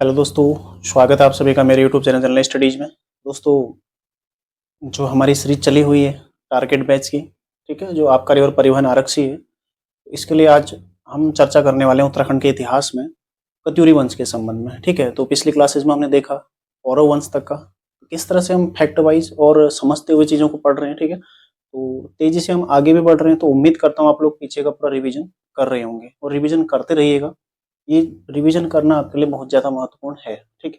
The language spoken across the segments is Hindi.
हेलो दोस्तों, स्वागत है आप सभी का मेरे यूट्यूब चैनल जनरल स्टडीज में। दोस्तों, जो हमारी सीरीज चली हुई है टारगेट बैच की, ठीक है, जो आबकारी और परिवहन आरक्षी है, इसके लिए आज हम चर्चा करने वाले हैं उत्तराखंड के इतिहास में कत्यूरी वंश के संबंध में। ठीक है, तो पिछली क्लासेज में हमने देखा पौरव वंश तक का, किस तरह से हम फैक्ट वाइज और समझते हुए चीज़ों को पढ़ रहे हैं। ठीक है, तो तेजी से हम आगे भी बढ़ रहे हैं, तो उम्मीद करता हूँ आप लोग पीछे का पूरा रिविजन कर रहे होंगे और रिविजन करते रहिएगा। ये रिवीजन करना आपके लिए बहुत ज़्यादा महत्वपूर्ण है। ठीक है,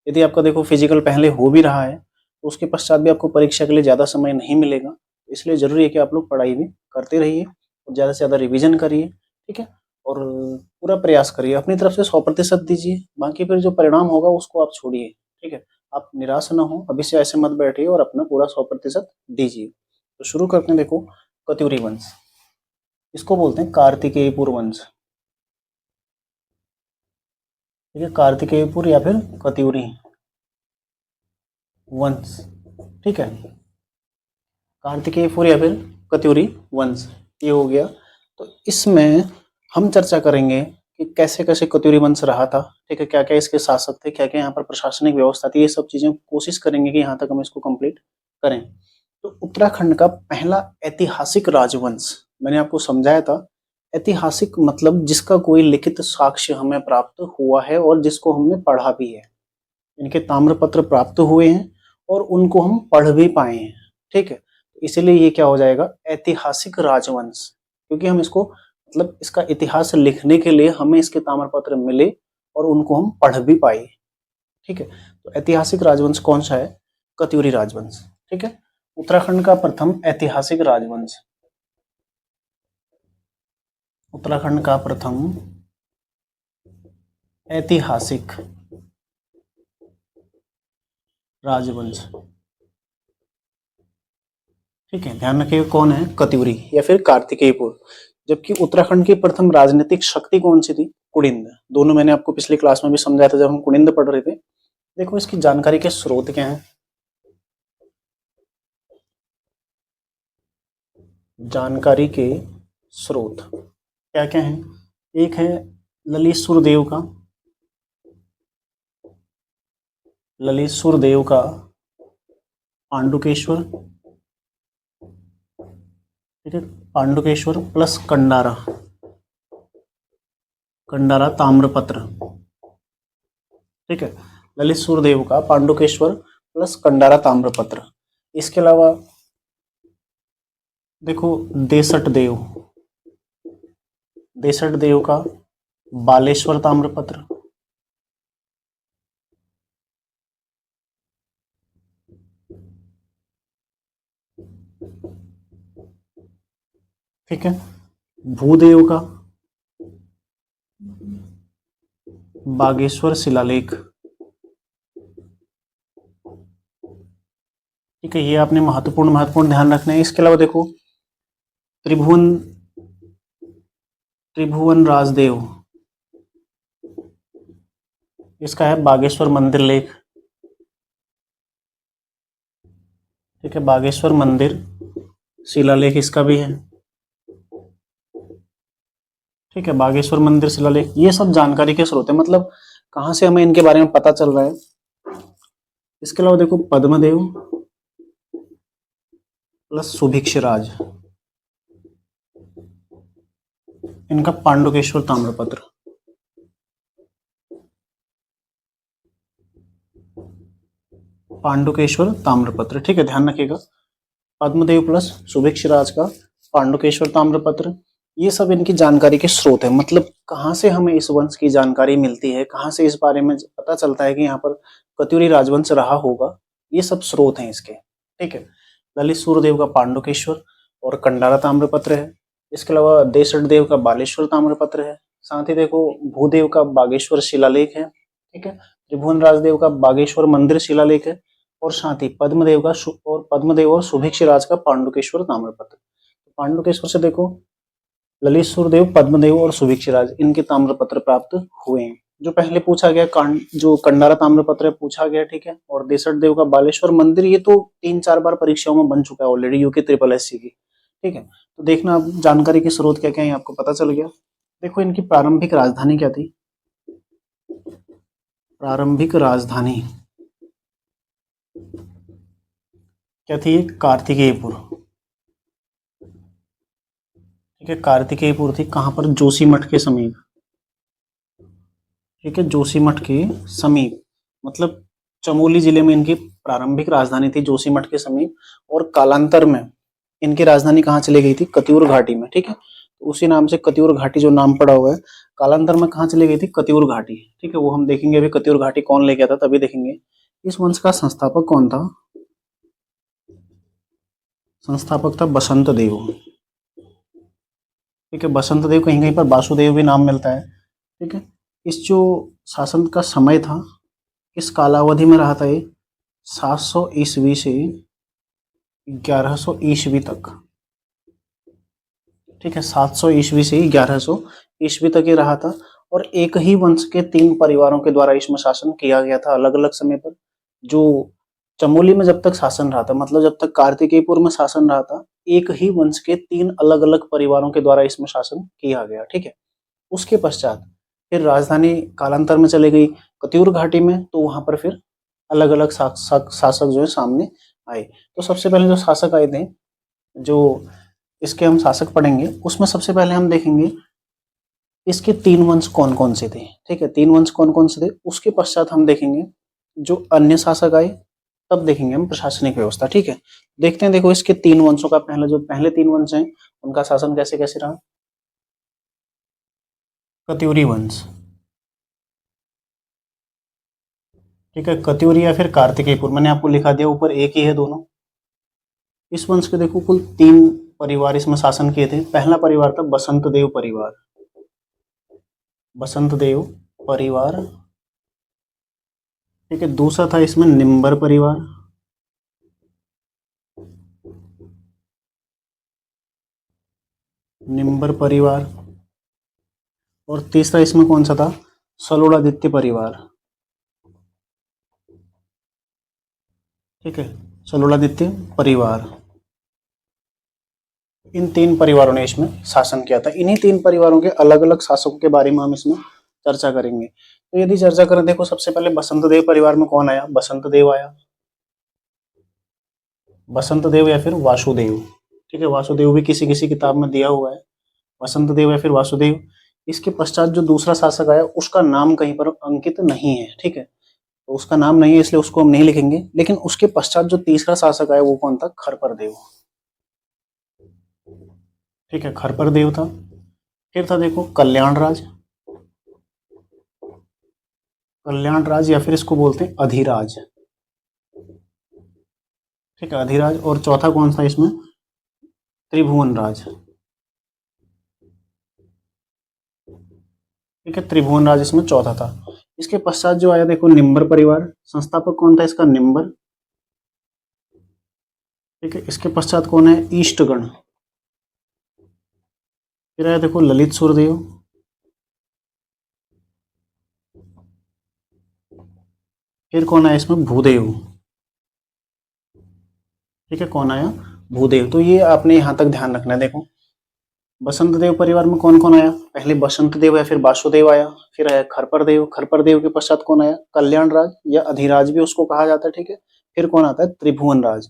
यदि आपका देखो फिजिकल पहले हो भी रहा है तो उसके पश्चात भी आपको परीक्षा के लिए ज़्यादा समय नहीं मिलेगा, इसलिए ज़रूरी है कि आप लोग पढ़ाई भी करते रहिए और ज़्यादा से ज़्यादा रिवीजन करिए। ठीक है, और पूरा प्रयास करिए, अपनी तरफ से 100% दीजिए, बाकी फिर जो परिणाम होगा उसको आप छोड़िए। ठीक है, आप निराश ना हो, अभी से ऐसे मत बैठिए और अपना पूरा 100% दीजिए। तो शुरू करते हैं। देखो, कत्यूरी वंश, इसको बोलते हैं कार्तिकेयपुर वंश। ठीक है, कार्तिकेयपुर या फिर कत्यूरी वंश। ठीक है, कार्तिकेयपुर या फिर कत्यूरी वंश, ये हो गया। तो इसमें हम चर्चा करेंगे कि कैसे कैसे कत्यूरी वंश रहा था। ठीक है, क्या क्या इसके शासक थे, क्या क्या यहाँ पर प्रशासनिक व्यवस्था थी, ये सब चीजें कोशिश करेंगे कि यहाँ तक हम इसको कंप्लीट करें। तो उत्तराखंड का पहला ऐतिहासिक राजवंश, मैंने आपको समझाया था, ऐतिहासिक मतलब जिसका कोई लिखित साक्ष्य हमें प्राप्त हुआ है और जिसको हमने पढ़ा भी है। इनके ताम्रपत्र प्राप्त हुए हैं और उनको हम पढ़ भी पाए हैं। ठीक है, इसीलिए ये क्या हो जाएगा, ऐतिहासिक राजवंश, क्योंकि हम इसको मतलब इसका इतिहास लिखने के लिए हमें इसके ताम्रपत्र मिले और उनको हम पढ़ भी पाए। ठीक है, तो ऐतिहासिक राजवंश कौन सा है, कत्यूरी राजवंश। ठीक है, उत्तराखंड का प्रथम ऐतिहासिक राजवंश, उत्तराखंड का प्रथम ऐतिहासिक राजवंश। ठीक है, ध्यान रखिएगा कौन है, कत्यूरी या फिर कार्तिकेयपुर। जबकि उत्तराखंड की प्रथम राजनीतिक शक्ति कौन सी थी, कुड़िंद। दोनों मैंने आपको पिछली क्लास में भी समझाया था जब हम कुड़िंद पढ़ रहे थे। देखो इसकी जानकारी के स्रोत क्या हैं, जानकारी के स्रोत क्या क्या हैं। एक है ललित देव का, ललित देव का पांडुकेश्वर। ठीक है, पांडुकेश्वर प्लस कंडारा, कंडारा ताम्रपत्र। ठीक है, ललित सूर्यदेव का पांडुकेश्वर प्लस कंडारा ताम्रपत्र। इसके अलावा देखो देसट देव, देसट देव का बालेश्वर ताम्रपत्र। ठीक है, भूदेव का बागेश्वर शिलालेख। ठीक है, ये आपने महत्वपूर्ण ध्यान रखना है। इसके अलावा देखो त्रिभुवन, त्रिभुवन राजदेव, इसका है बागेश्वर मंदिर लेख। ठीक है, बागेश्वर मंदिर शिलालेख इसका भी है। ठीक है, बागेश्वर मंदिर शिलालेख, ये सब जानकारी के स्रोत है, मतलब कहाँ से हमें इनके बारे में पता चल रहा है। इसके अलावा देखो पद्मदेव प्लस सुभिक्षराज, इनका पांडुकेश्वर ताम्रपत्र। पांडुकेश्वर ताम्रपत्र, ठीक है, ध्यान रखिएगा, पद्मदेव प्लस सुभिक्षराज का पांडुकेश्वर ताम्रपत्र। ये सब इनकी जानकारी के स्रोत है, मतलब कहाँ से हमें इस वंश की जानकारी मिलती है, कहाँ से इस बारे में पता चलता है कि यहाँ पर कत्यूरी राजवंश रहा होगा, ये सब स्रोत हैं इसके। ठीक है, ललित सूर्यदेव का पांडुकेश्वर और कंडारा ताम्रपत्र है। इसके अलावा देसट देव का बालेश्वर ताम्रपत्र है। साथ ही देखो भूदेव का बागेश्वर शिलालेख है। ठीक है, त्रिभुवन राजदेव का बागेश्वर मंदिर शिलालेख है और साथ ही पद्मदेव का और पद्मदेव और सुभिक्षराज का पांडुकेश्वर ताम्रपत्र। पांडुकेश्वर से देखो ललित सूर्यदेव, पद्मदेव और सुभिक्षराज, इनके ताम्रपत्र प्राप्त हुए हैं। जो पहले पूछा गया जो कंडारा ताम्रपत्र पूछा गया, ठीक है, और देसट देव का बालेश्वर मंदिर, ये तो 3-4 बार परीक्षाओं में बन चुका है ऑलरेडी, यूके SSC की। ठीक है, तो देखना अब जानकारी के स्रोत क्या क्या है, आपको पता चल गया। देखो इनकी प्रारंभिक राजधानी क्या थी, प्रारंभिक राजधानी क्या थी? कार्तिकेयपुर। ठीक है, कार्तिकेयपुर थी। कहाँ पर? जोशीमठ के समीप। ठीक है, जोशीमठ के समीप, मतलब चमोली जिले में इनकी प्रारंभिक राजधानी थी, जोशीमठ के समीप। और कालांतर में इनकी राजधानी कहाँ चली गई थी? कतियूर घाटी में। ठीक है, तो उसी नाम से कतियूर घाटी जो नाम पड़ा हुआ है, कालांतर में कहाँ चली गई थी? कतियूर घाटी। ठीक है, वो हम देखेंगे अभी कतियूर घाटी कौन लेके आता तभी देखेंगे। इस वंश का संस्थापक कौन था? संस्थापक था बसंत देव। ठीक है, बसंत देव, कहीं कहीं पर वासुदेव भी नाम मिलता है। ठीक है, इस जो शासन का समय था, किस कालावधि में रहा था ये? 700 ईस्वी से 1100 ईस्वी तक। ठीक है, 700 ईस्वी से 1100 ईस्वी तक ये रहा था। और एक ही वंश के 3 परिवारों के द्वारा इसमें शासन किया गया था अलग अलग समय पर। जो चमोली में जब तक शासन रहा था, मतलब जब तक कार्तिकेयपुर में शासन रहा था, एक ही वंश के 3 अलग अलग परिवारों के द्वारा इसमें शासन किया गया। ठीक है, उसके पश्चात फिर राजधानी कालांतर में चली गई कतियूर घाटी में, तो वहां पर फिर अलग अलग शासक जो है सामने आए। तो सबसे पहले जो शासक आए थे, जो इसके हम शासक पढ़ेंगे, उसमें सबसे पहले हम देखेंगे इसके 3 वंश कौन कौन से थे। ठीक है, 3 वंश कौन कौन से थे, उसके पश्चात हम देखेंगे जो अन्य शासक आए, तब देखेंगे हम प्रशासनिक व्यवस्था। ठीक है, देखते हैं। देखो, इसके 3 वंशों का पहले 3 वंश हैं, उनका शासन कैसे कैसे रहा। कत्यूरी वंश। ठीक है, कत्यूरी या फिर कार्तिकेयपुर, मैंने आपको लिखा दिया ऊपर, एक ही है दोनों। इस वंश के देखो कुल 3 परिवार इसमें शासन किए थे। पहला परिवार था बसंत देव परिवार। बसंत देव परिवार। ठीक है, दूसरा था इसमें निम्बर परिवार। निम्बर परिवार। और तीसरा इसमें कौन सा था? सलोड़ादित्य परिवार। ठीक है, सलोड़ादित्य परिवार। इन 3 परिवारों ने इसमें शासन किया था। इन्हीं 3 परिवारों के अलग अलग शासकों के बारे में हम इसमें चर्चा करेंगे। तो यदि चर्चा करें, देखो सबसे पहले बसंत देव परिवार में कौन आया? बसंत देव आया। बसंत देव या फिर वासुदेव। ठीक है, वासुदेव भी किसी किसी किताब में दिया हुआ है, बसंत देव या फिर वासुदेव। इसके पश्चात जो दूसरा शासक आया, उसका नाम कहीं पर अंकित नहीं है। ठीक है, तो उसका नाम नहीं है, इसलिए उसको हम नहीं लिखेंगे। लेकिन उसके पश्चात जो तीसरा शासक आया वो कौन था? खरपर देव। ठीक है, खरपर देव था। फिर था देखो कल्याण राज। कल्याण राज या फिर इसको बोलते हैं अधिराज। ठीक है, अधिराज। और चौथा कौन सा इसमें? त्रिभुवन राज। ठीक है, त्रिभुवन राज इसमें चौथा था। इसके पश्चात जो आया देखो निम्बर परिवार। संस्थापक कौन था इसका? निम्बर। ठीक है, इसके पश्चात कौन है? ईष्टगण। फिर आया देखो ललित सुरदेव। फिर कौन आया इसमें? भूदेव। ठीक है, कौन आया? भूदेव। तो ये आपने यहां तक ध्यान रखना है। देखो बसंत देव परिवार में कौन कौन आया? पहले बसंत देव या फिर वासुदेव आया। फिर आया खरपर देव। खरपर देव के पश्चात कौन आया? कल्याण राज या अधिराज भी उसको कहा जाता है। ठीक है, फिर कौन आता है? त्रिभुवन राज।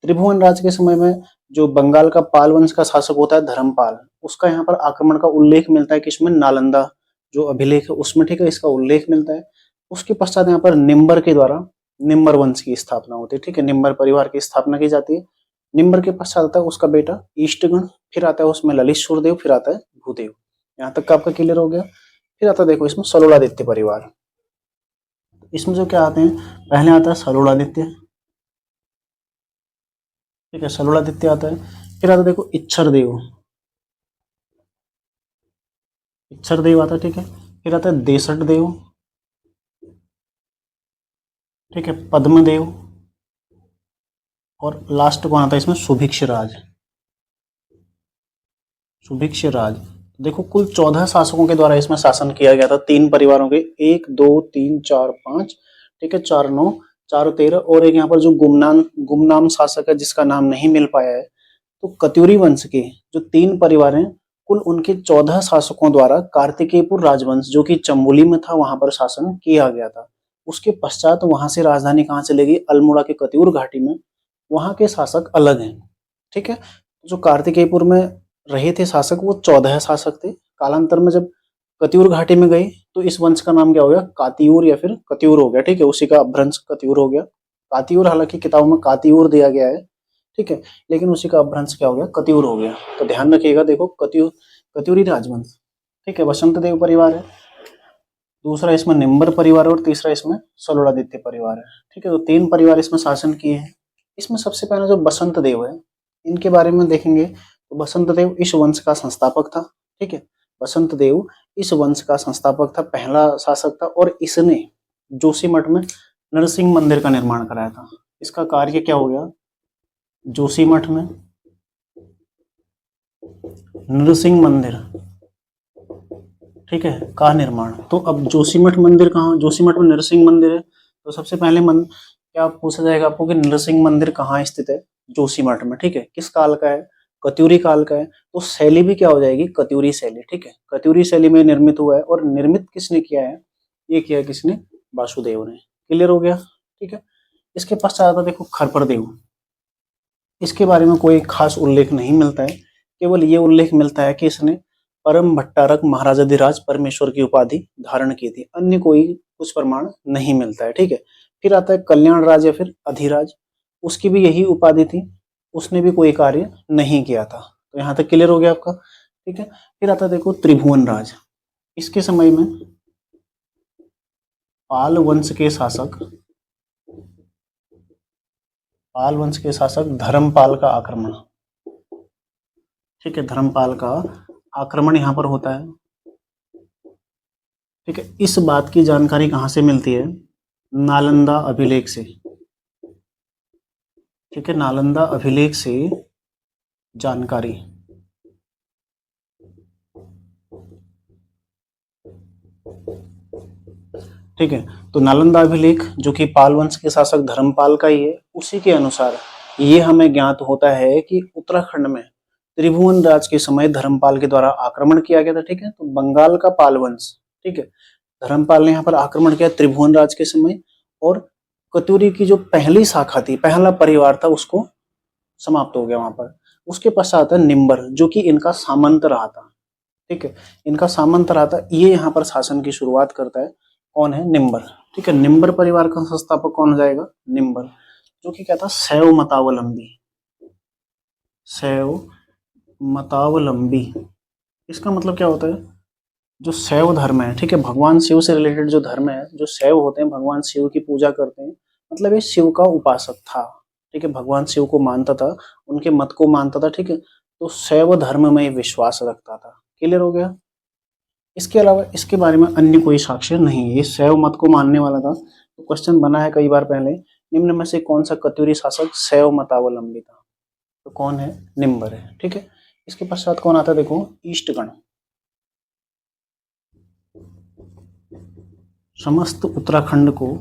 त्रिभुवन राज के समय में जो बंगाल का पाल वंश का शासक होता है धर्मपाल, उसका यहाँ पर आक्रमण का उल्लेख मिलता है किसमें? नालंदा जो अभिलेख है उसमें। ठीक है, इसका उल्लेख मिलता है। उसके पश्चात यहाँ पर निम्बर के द्वारा निम्बर वंश की स्थापना होती है। ठीक है, निम्बर परिवार की स्थापना की जाती है। निम्बर के पश्चात आता है उसका बेटा ईष्टगण। फिर आता है उसमें ललित सुरदेव। फिर आता है भूदेव। यहाँ तक का आपका क्लियर हो गया। फिर आता है देखो इसमें सलोड़ादित्य परिवार। इसमें जो क्या आते हैं, पहले आता है सलोड़ादित्य। ठीक है, सलोड़ादित्य आता है। फिर आता है देखो इच्छर देव। इच्छर देव आता है। ठीक है, फिर आता है देसठ देव। ठीक है, पद्मदेव। और लास्ट कौन आता है इसमें? सुभिक्ष राज। सुभिक्ष राज। देखो कुल 14 शासकों के द्वारा इसमें शासन किया गया था, 3 परिवारों के। 1 2 3 4 5। ठीक है, 4 9 4 13। और एक यहाँ पर जो गुमनाम शासक है जिसका नाम नहीं मिल पाया है। तो कत्यूरी वंश के जो 3 परिवार हैं, कुल उनके 14 शासकों द्वारा कार्तिकेयपुर राजवंश जो कि चमोली में था वहां पर शासन किया गया था। उसके पश्चात वहां से राजधानी कहाँ चले गई, अल्मोड़ा के कतियूर घाटी में। वहां के शासक अलग हैं, ठीक है। जो कार्तिकेयपुर में रहे थे शासक वो 14 शासक थे। कालांतर में जब कतियूर घाटी में गए तो इस वंश का नाम क्या हो गया, कातियूर या फिर कतियूर हो गया, ठीक है। उसी का अपभ्रंश कतियूर हो गया। कातियूर हालांकि किताबों में कातियूर दिया गया है, ठीक है, लेकिन उसी का अपभ्रंश क्या हो गया, कतियूर हो गया। तो ध्यान रखिएगा, देखो कतियूर कतियूरी राजवंश, ठीक है। वसंत देव परिवार है, दूसरा इसमें निम्बर परिवार और तीसरा इसमें सलोड़ादित्य परिवार है, ठीक है। तो 3 परिवार इसमें शासन किए हैं। इसमें सबसे पहले जो बसंत देव है इनके बारे में देखेंगे तो बसंत देव इस वंश का संस्थापक था, ठीक है। बसंत देव इस वंश का संस्थापक था, पहला शासक था, और इसने जोशीमठ में नरसिंह मंदिर का निर्माण कराया था। इसका कार्य क्या हो गया, जोशीमठ में नरसिंह मंदिर, ठीक है, का निर्माण। तो अब जोशीमठ मंदिर कहाँ, जोशीमठ में नरसिंह मंदिर है, तो सबसे पहले क्या पूछा जाएगा आपको कि नरसिंह मंदिर कहाँ स्थित है, जोशीमठ में, ठीक है। किस काल का है, कत्यूरी काल का है। तो शैली भी क्या हो जाएगी, कत्यूरी शैली, ठीक है। कत्यूरी शैली में निर्मित हुआ है, और निर्मित किसने किया है, ये किया है किसने, वासुदेव ने। क्लियर हो गया, ठीक है। इसके पश्चात देखो खरपरदेव, इसके बारे में कोई खास उल्लेख नहीं मिलता है, केवल ये उल्लेख मिलता है कि इसने परम भट्टारक महाराजाधिराज परमेश्वर की उपाधि धारण की थी। अन्य कोई कुछ प्रमाण नहीं मिलता है, ठीक है। फिर आता है कल्याण राज या फिर अधिराज, उसकी भी यही उपाधि थी, उसने भी कोई कार्य नहीं किया था। तो यहाँ तक क्लियर हो गया आपका, ठीक है। फिर आता है देखो त्रिभुवन राज, इसके समय में पाल वंश के शासक, पाल वंश के शासक धर्मपाल का आक्रमण, ठीक है, धर्मपाल का आक्रमण यहाँ पर होता है, ठीक है। इस बात की जानकारी कहाँ से मिलती है, नालंदा अभिलेख से, ठीक है, नालंदा अभिलेख से जानकारी, ठीक है। तो नालंदा अभिलेख जो कि पाल वंश के शासक धर्मपाल का ही है, उसी के अनुसार ये हमें ज्ञात होता है कि उत्तराखंड में त्रिभुवन राज के समय धर्मपाल के द्वारा आक्रमण किया गया था, ठीक है। तो बंगाल का पाल वंश, ठीक है, धर्मपाल ने यहाँ पर आक्रमण किया त्रिभुवन राज के समय, और कत्यूरी की जो पहली शाखा थी, पहला परिवार था, उसको समाप्त हो गया वहां पर। उसके पश्चात है निम्बर, जो कि इनका सामंत रहा था, ठीक है, इनका सामंत रहा था। ये यहाँ पर शासन की शुरुआत करता है, कौन है, निम्बर, ठीक है। निम्बर परिवार का संस्थापक कौन हो जाएगा, निम्बर, जो कि क्या था, शैव मतावलंबी, शैव मतावलंबी। इसका मतलब क्या होता है, जो शैव धर्म है, ठीक है, भगवान शिव से रिलेटेड जो धर्म है, जो शैव होते हैं भगवान शिव की पूजा करते हैं, मतलब ये शिव का उपासक था, ठीक है, भगवान शिव को मानता था, उनके मत को मानता था, ठीक है। तो शैव धर्म में विश्वास रखता था। क्लियर हो गया। इसके अलावा इसके बारे में अन्य कोई साक्ष्य नहीं है, ये शैव मत को मानने वाला था। तो क्वेश्चन बना है कई बार पहले, निम्न में से कौन सा कत्यूरी शासक शैव मतावलंबी था, तो कौन है, निम्बर है, ठीक है। इसके पश्चात कौन आता है, देखो ईस्टगण, समस्त उत्तराखंड को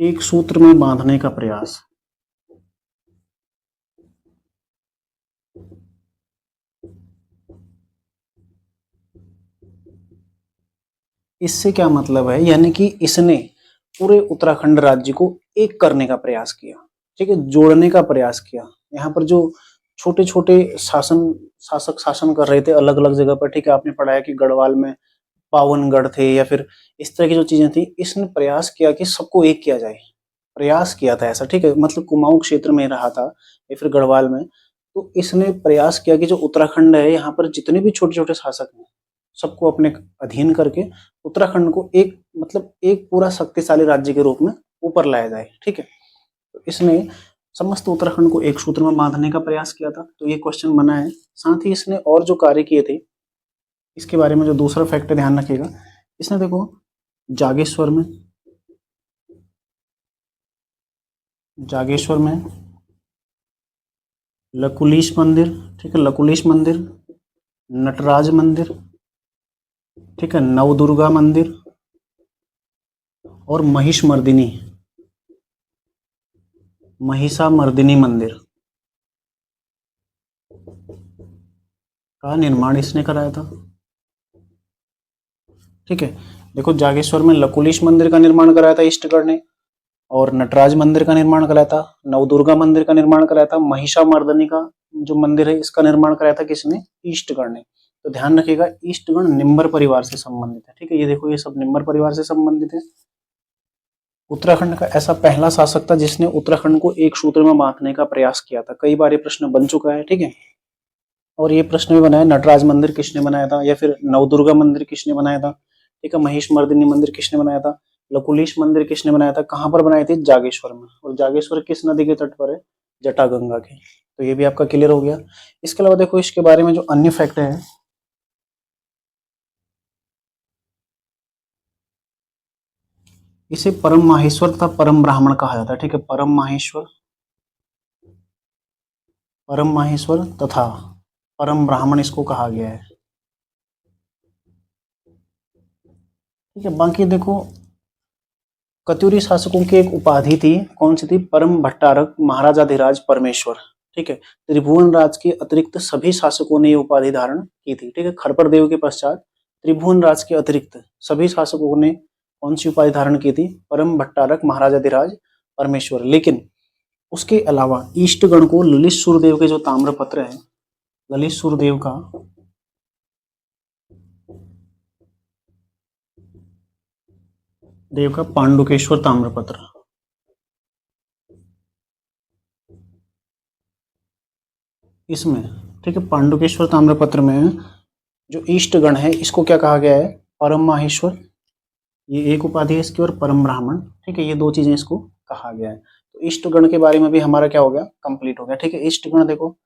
एक सूत्र में बांधने का प्रयास, इससे क्या मतलब है, यानी कि इसने पूरे उत्तराखंड राज्य को एक करने का प्रयास किया, ठीक है, जोड़ने का प्रयास किया। यहाँ पर जो छोटे छोटे शासक शासन कर रहे थे अलग अलग जगह पर, ठीक है, आपने पढ़ा है कि गढ़वाल में पावनगढ़ थे या फिर इस तरह की जो चीजें थी, इसने प्रयास किया कि सबको एक किया जाए, प्रयास किया था ऐसा, ठीक है। मतलब कुमाऊं क्षेत्र में रहा था या फिर गढ़वाल में, तो इसने प्रयास किया कि जो उत्तराखंड है यहाँ पर जितने भी छोटे छोटे शासक हैं सबको अपने अधीन करके उत्तराखंड को एक, मतलब एक पूरा शक्तिशाली राज्य के रूप में ऊपर लाया जाए, ठीक है। तो इसने समस्त उत्तराखंड को एक सूत्र में बांधने का प्रयास किया था। तो ये क्वेश्चन बना है। साथ ही इसने और जो कार्य किए थे, इसके बारे में जो दूसरा फैक्टर ध्यान रखिएगा, इसने देखो जागेश्वर में, जागेश्वर में लकुलीश मंदिर, ठीक है, लकुलीश मंदिर, नटराज मंदिर, ठीक है, नवदुर्गा मंदिर और महिषमर्दिनी, महिषामर्दिनी मंदिर का निर्माण इसने कराया था। ठीक है। देखो जागेश्वर में लकुलिश मंदिर का निर्माण कराया था ईष्टगढ़ ने, और नटराज मंदिर का निर्माण कराया था, नवदुर्गा मंदिर का निर्माण कराया था, महिषामर्दनी का जो मंदिर है इसका निर्माण कराया था किसने? ईष्टगढ़ ने। तो ध्यान रखिएगा ईष्टगढ़ निम्बर परिवार से संबंधित है। ठीक है, ये देखो ये सब निम्बर परिवार से संबंधित है। उत्तराखंड का ऐसा पहला शासक था जिसने उत्तराखंड को एक सूत्र में बांधने का प्रयास किया था। कई बार ये प्रश्न बन चुका है। ठीक है, और ये प्रश्न भी बनाया नटराज मंदिर किसने बनाया था, या फिर नवदुर्गा मंदिर किसने बनाया था। ठीक है, महिषमर्दिनी मंदिर किसने बनाया था, लकुलिश मंदिर किसने बनाया था, कहाँ पर बनाई थी? जागेश्वर में। और जागेश्वर किस नदी के तट पर है? जटागंगा के। तो ये भी आपका क्लियर हो गया। इसके अलावा देखो इसके बारे में जो अन्य फैक्ट है, इसे परम माहेश्वर तथा परम ब्राह्मण कहा जाता है। ठीक है, परम माहेश्वर तथा परम ब्राह्मण इसको कहा गया है। ठीक है, बाकी देखो कत्यूरी शासकों की एक उपाधि थी, कौन सी थी? परम भट्टारक महाराजाधिराज परमेश्वर। ठीक है, त्रिभुवन राज के अतिरिक्त सभी शासकों ने ये उपाधि धारण की थी। ठीक है, खरपर देव के पश्चात त्रिभुवन राज के अतिरिक्त सभी शासकों ने कौन सी उपाधि धारण की थी? परम भट्टारक महाराजाधिराज परमेश्वर। लेकिन उसके अलावा ईष्टगण को ललित सूर्यदेव के जो ताम्रपत्र है, ललित सूर्यदेव का पांडुकेश्वर ताम्रपत्र, इसमें ठीक है पांडुकेश्वर ताम्रपत्र में जो ईष्टगण है इसको क्या कहा गया है? परम माहेश्वर, ये एक उपाधि है इसकी, और परम ब्राह्मण। ठीक है, ये दो चीजें इसको कहा गया है। तो ईष्टगण के बारे में भी हमारा क्या हो गया? कंप्लीट हो गया। ठीक है, ईष्टगण देखो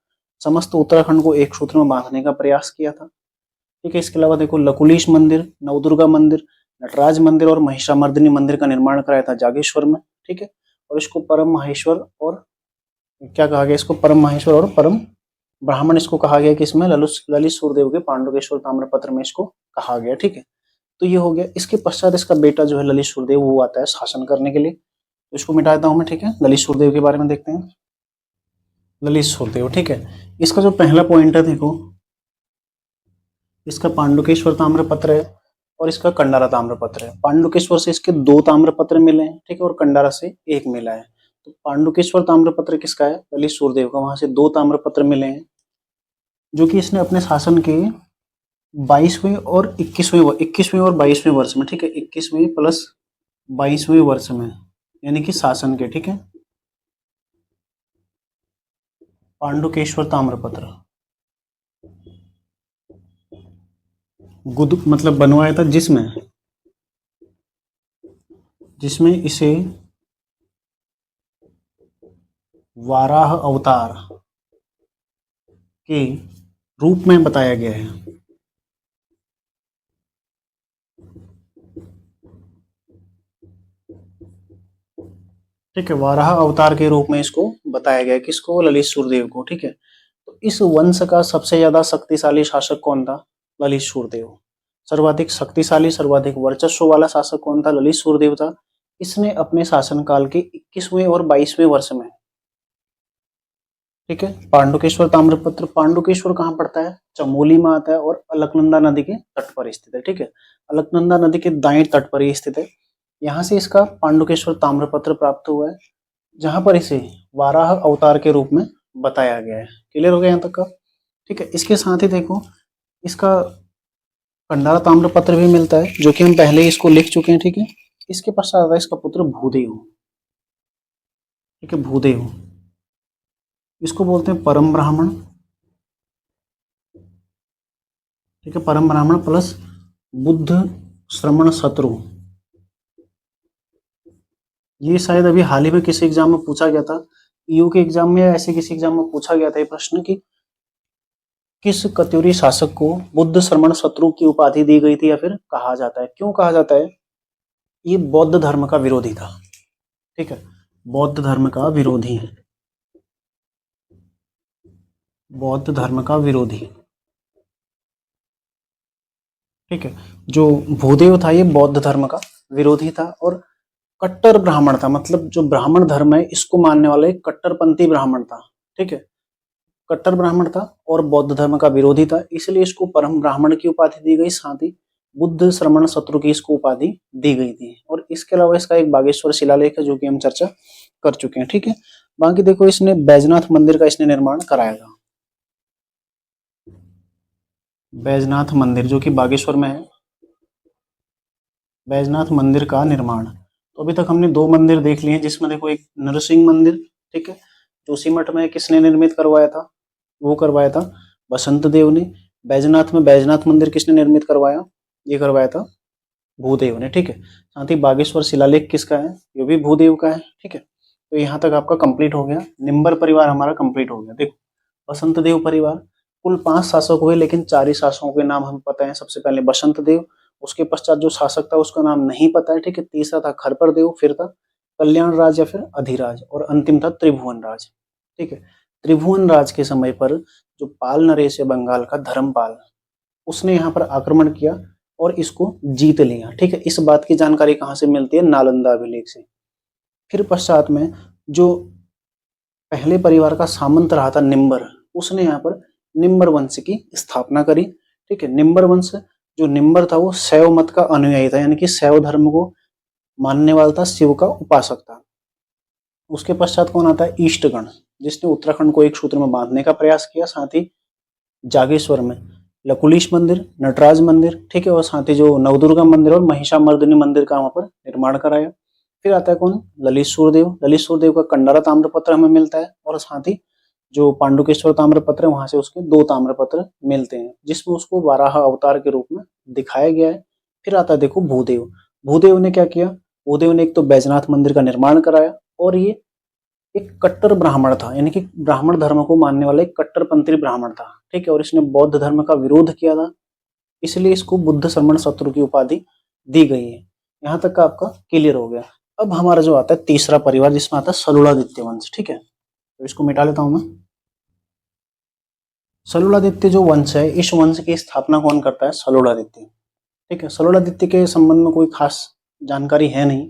समस्त उत्तराखंड को एक सूत्र में बांधने का प्रयास किया था। ठीक है, इसके अलावा देखो लकुलिश मंदिर, नवदुर्गा मंदिर, नटराज मंदिर और महिषामर्दिनी मंदिर का निर्माण कराया था जागेश्वर में। ठीक है, और इसको परम माहेश्वर और क्या कहा गया? इसको परम माहेश्वर और परम ब्राह्मण इसको कहा गया कि इसमें ललित सूर्यदेव के पांडुकेश्वर ताम्रपत्र में इसको कहा गया। ठीक है, तो ये हो गया। इसके पश्चात इसका बेटा जो है ललित सूर्यदेव वो आता है शासन करने के लिए। तो इसको मिटा देता हूं मैं। ठीक है, ललित सूर्यदेव के बारे में देखते हैं। ललित सूर्यदेव, ठीक है, इसका जो पहला पॉइंट है देखो, इसका पांडुकेश्वर ताम्रपत्र है और इसका कंडारा ताम्रपत्र है। पांडुकेश्वर से इसके दो ताम्रपत्र मिले हैं। ठीक है, और कंडारा से एक मिला है। तो पांडुकेश्वर ताम्रपत्र किसका है? ललित सूर्यदेव का। वहां से दो ताम्रपत्र मिले हैं जो कि इसने अपने शासन के 22वें और 21वें और 22वें वर्ष में, ठीक है, 21वें प्लस 22वें वर्ष में, यानी कि शासन के, ठीक है, पांडुकेश्वर ताम्रपत्र गुद मतलब बनवाया था, जिसमें इसे वाराह अवतार के रूप में बताया गया है। ठीक है, वाराह अवतार के रूप में इसको बताया गया है। किसको? ललित सूर्यदेव को। ठीक है, तो इस वंश का सबसे ज्यादा शक्तिशाली शासक कौन था? ललित सूर्यदेव। सर्वाधिक शक्तिशाली, सर्वाधिक वर्चस्व वाला शासक कौन था? ललित सूर्यदेव था। इसने अपने शासनकाल के 21वें और 22वें वर्ष में, ठीक है, पांडुकेश्वर ताम्रपत्र, पांडुकेश्वर कहाँ पड़ता है? चमोली में आता है और अलकनंदा नदी के तट पर स्थित है। ठीक है, अलकनंदा नदी के दाएं तट पर ही स्थित है। यहाँ से इसका पांडुकेश्वर ताम्रपत्र प्राप्त हुआ है, जहां पर इसे वाराह अवतार के रूप में बताया गया है। क्लियर हो गया यहाँ तक का? ठीक है, इसके साथ ही देखो इसका कंडारा ताम्रपत्र भी मिलता है, जो कि हम पहले ही इसको लिख चुके हैं। ठीक है, इसके पश्चात आता है इसका पुत्र भूदेव। ठीक है, भूदेव, इसको बोलते हैं परम ब्राह्मण। ठीक है, परम ब्राह्मण प्लस बुद्ध श्रमण शत्रु। ये शायद अभी हाल ही में किसी एग्जाम में पूछा गया था, ईयू के एग्जाम में या ऐसे किसी एग्जाम में पूछा गया था ये प्रश्न कि किस कत्यूरी शासक को बुद्ध श्रमण शत्रु की उपाधि दी गई थी या फिर कहा जाता है? क्यों कहा जाता है? ये बौद्ध धर्म का विरोधी था। ठीक है, बौद्ध धर्म का विरोधी है, बौद्ध धर्म का विरोधी। ठीक है, जो भूदेव था ये बौद्ध धर्म का विरोधी था और कट्टर ब्राह्मण था। मतलब जो ब्राह्मण धर्म है इसको मानने वाला एक कट्टरपंथी ब्राह्मण था। ठीक है, कट्टर ब्राह्मण था और बौद्ध धर्म का विरोधी था, इसलिए इसको परम ब्राह्मण की उपाधि दी गई। साथ ही बुद्ध श्रमण शत्रु की इसको उपाधि दी गई थी। और इसके अलावा इसका एक बागेश्वर शिलालेख है जो कि हम चर्चा कर चुके हैं, ठीक है। बाकी देखो इसने बैजनाथ मंदिर का इसने निर्माण कराया था। बैजनाथ मंदिर जो कि बागेश्वर में है, बैजनाथ मंदिर का निर्माण। तो अभी तक हमने 2 मंदिर देख लिए हैं, जिसमें देखो एक नरसिंह मंदिर, ठीक है, जोशीमठ में किसने निर्मित करवाया था, वो करवाया था बसंत देव ने। बैजनाथ में बैजनाथ मंदिर किसने निर्मित करवाया, ये करवाया था भूदेव ने, ठीक है। साथ ही बागेश्वर शिलालेख किसका है, ये भी भूदेव का है, ठीक है। तो यहाँ तक आपका कंप्लीट हो गया, निम्बर परिवार हमारा कंप्लीट हो गया। देखो बसंत देव परिवार, कुल 5 शासक हुए, लेकिन 4 ही शासकों के नाम हमें पता है। सबसे पहले बसंत देव, उसके पश्चात जो शासक था उसका नाम नहीं पता है, ठीक है। तीसरा था खरपर देव, फिर था कल्याण राज या फिर अधिराज, और अंतिम था त्रिभुवन राज, ठीक है। त्रिभुवन राज के समय पर जो पाल नरेश है बंगाल का धर्मपाल, उसने यहाँ पर आक्रमण किया और इसको जीत लिया, ठीक है। इस बात की जानकारी कहाँ से मिलती है, नालंदा अभिलेख से। फिर पश्चात में जो पहले परिवार का सामंत रहा था निम्बर, उसने यहाँ पर निम्बर वंश की स्थापना करी, ठीक है। निम्बर वंश, जो निम्बर था वो शैव मत का अनुयायी था, यानी कि शैव धर्म को मानने वाला था, शिव का उपासक था। उसके पश्चात कौन आता है, ईष्टगण, जिसने उत्तराखंड को एक सूत्र में बांधने का प्रयास किया। साथ ही जागेश्वर में लकुलिश मंदिर, नटराज मंदिर, ठीक है, और साथ ही जो नवदुर्गा मंदिर और महिषामर्दिनी मंदिर का वहां पर निर्माण कराया। फिर आता है कौन, ललित सूरदेव। ललित सूरदेव का कंडारा ताम्रपत्र हमें मिलता है, और साथ ही जो पांडुकेश्वर ताम्रपत्र है वहां से उसके 2 ताम्रपत्र मिलते हैं, जिसमें उसको वाराह अवतार के रूप में दिखाया गया है। फिर आता है देखो भूदेव। भूदेव ने क्या किया, भूदेव ने एक तो बैजनाथ मंदिर का निर्माण कराया, और ये एक कट्टर ब्राह्मण था, यानी कि ब्राह्मण धर्म को मानने वाला एक कट्टरपंथी ब्राह्मण था, ठीक है। और इसने बौद्ध धर्म का विरोध किया था, इसलिए इसको बुद्ध श्रमण शत्रु की उपाधि दी गई है। यहाँ तक का आपका क्लियर हो गया। अब हमारा जो आता है तीसरा परिवार, जिसमें आता है सलुलादित्य वंश, ठीक है। तो इसको मिटा लेता हूं मैं। सलुलादित्य जो वंश है, इस वंश की स्थापना कौन करता है, सलुलादित्य, ठीक है। सलुलादित्य के संबंध में कोई खास जानकारी है नहीं।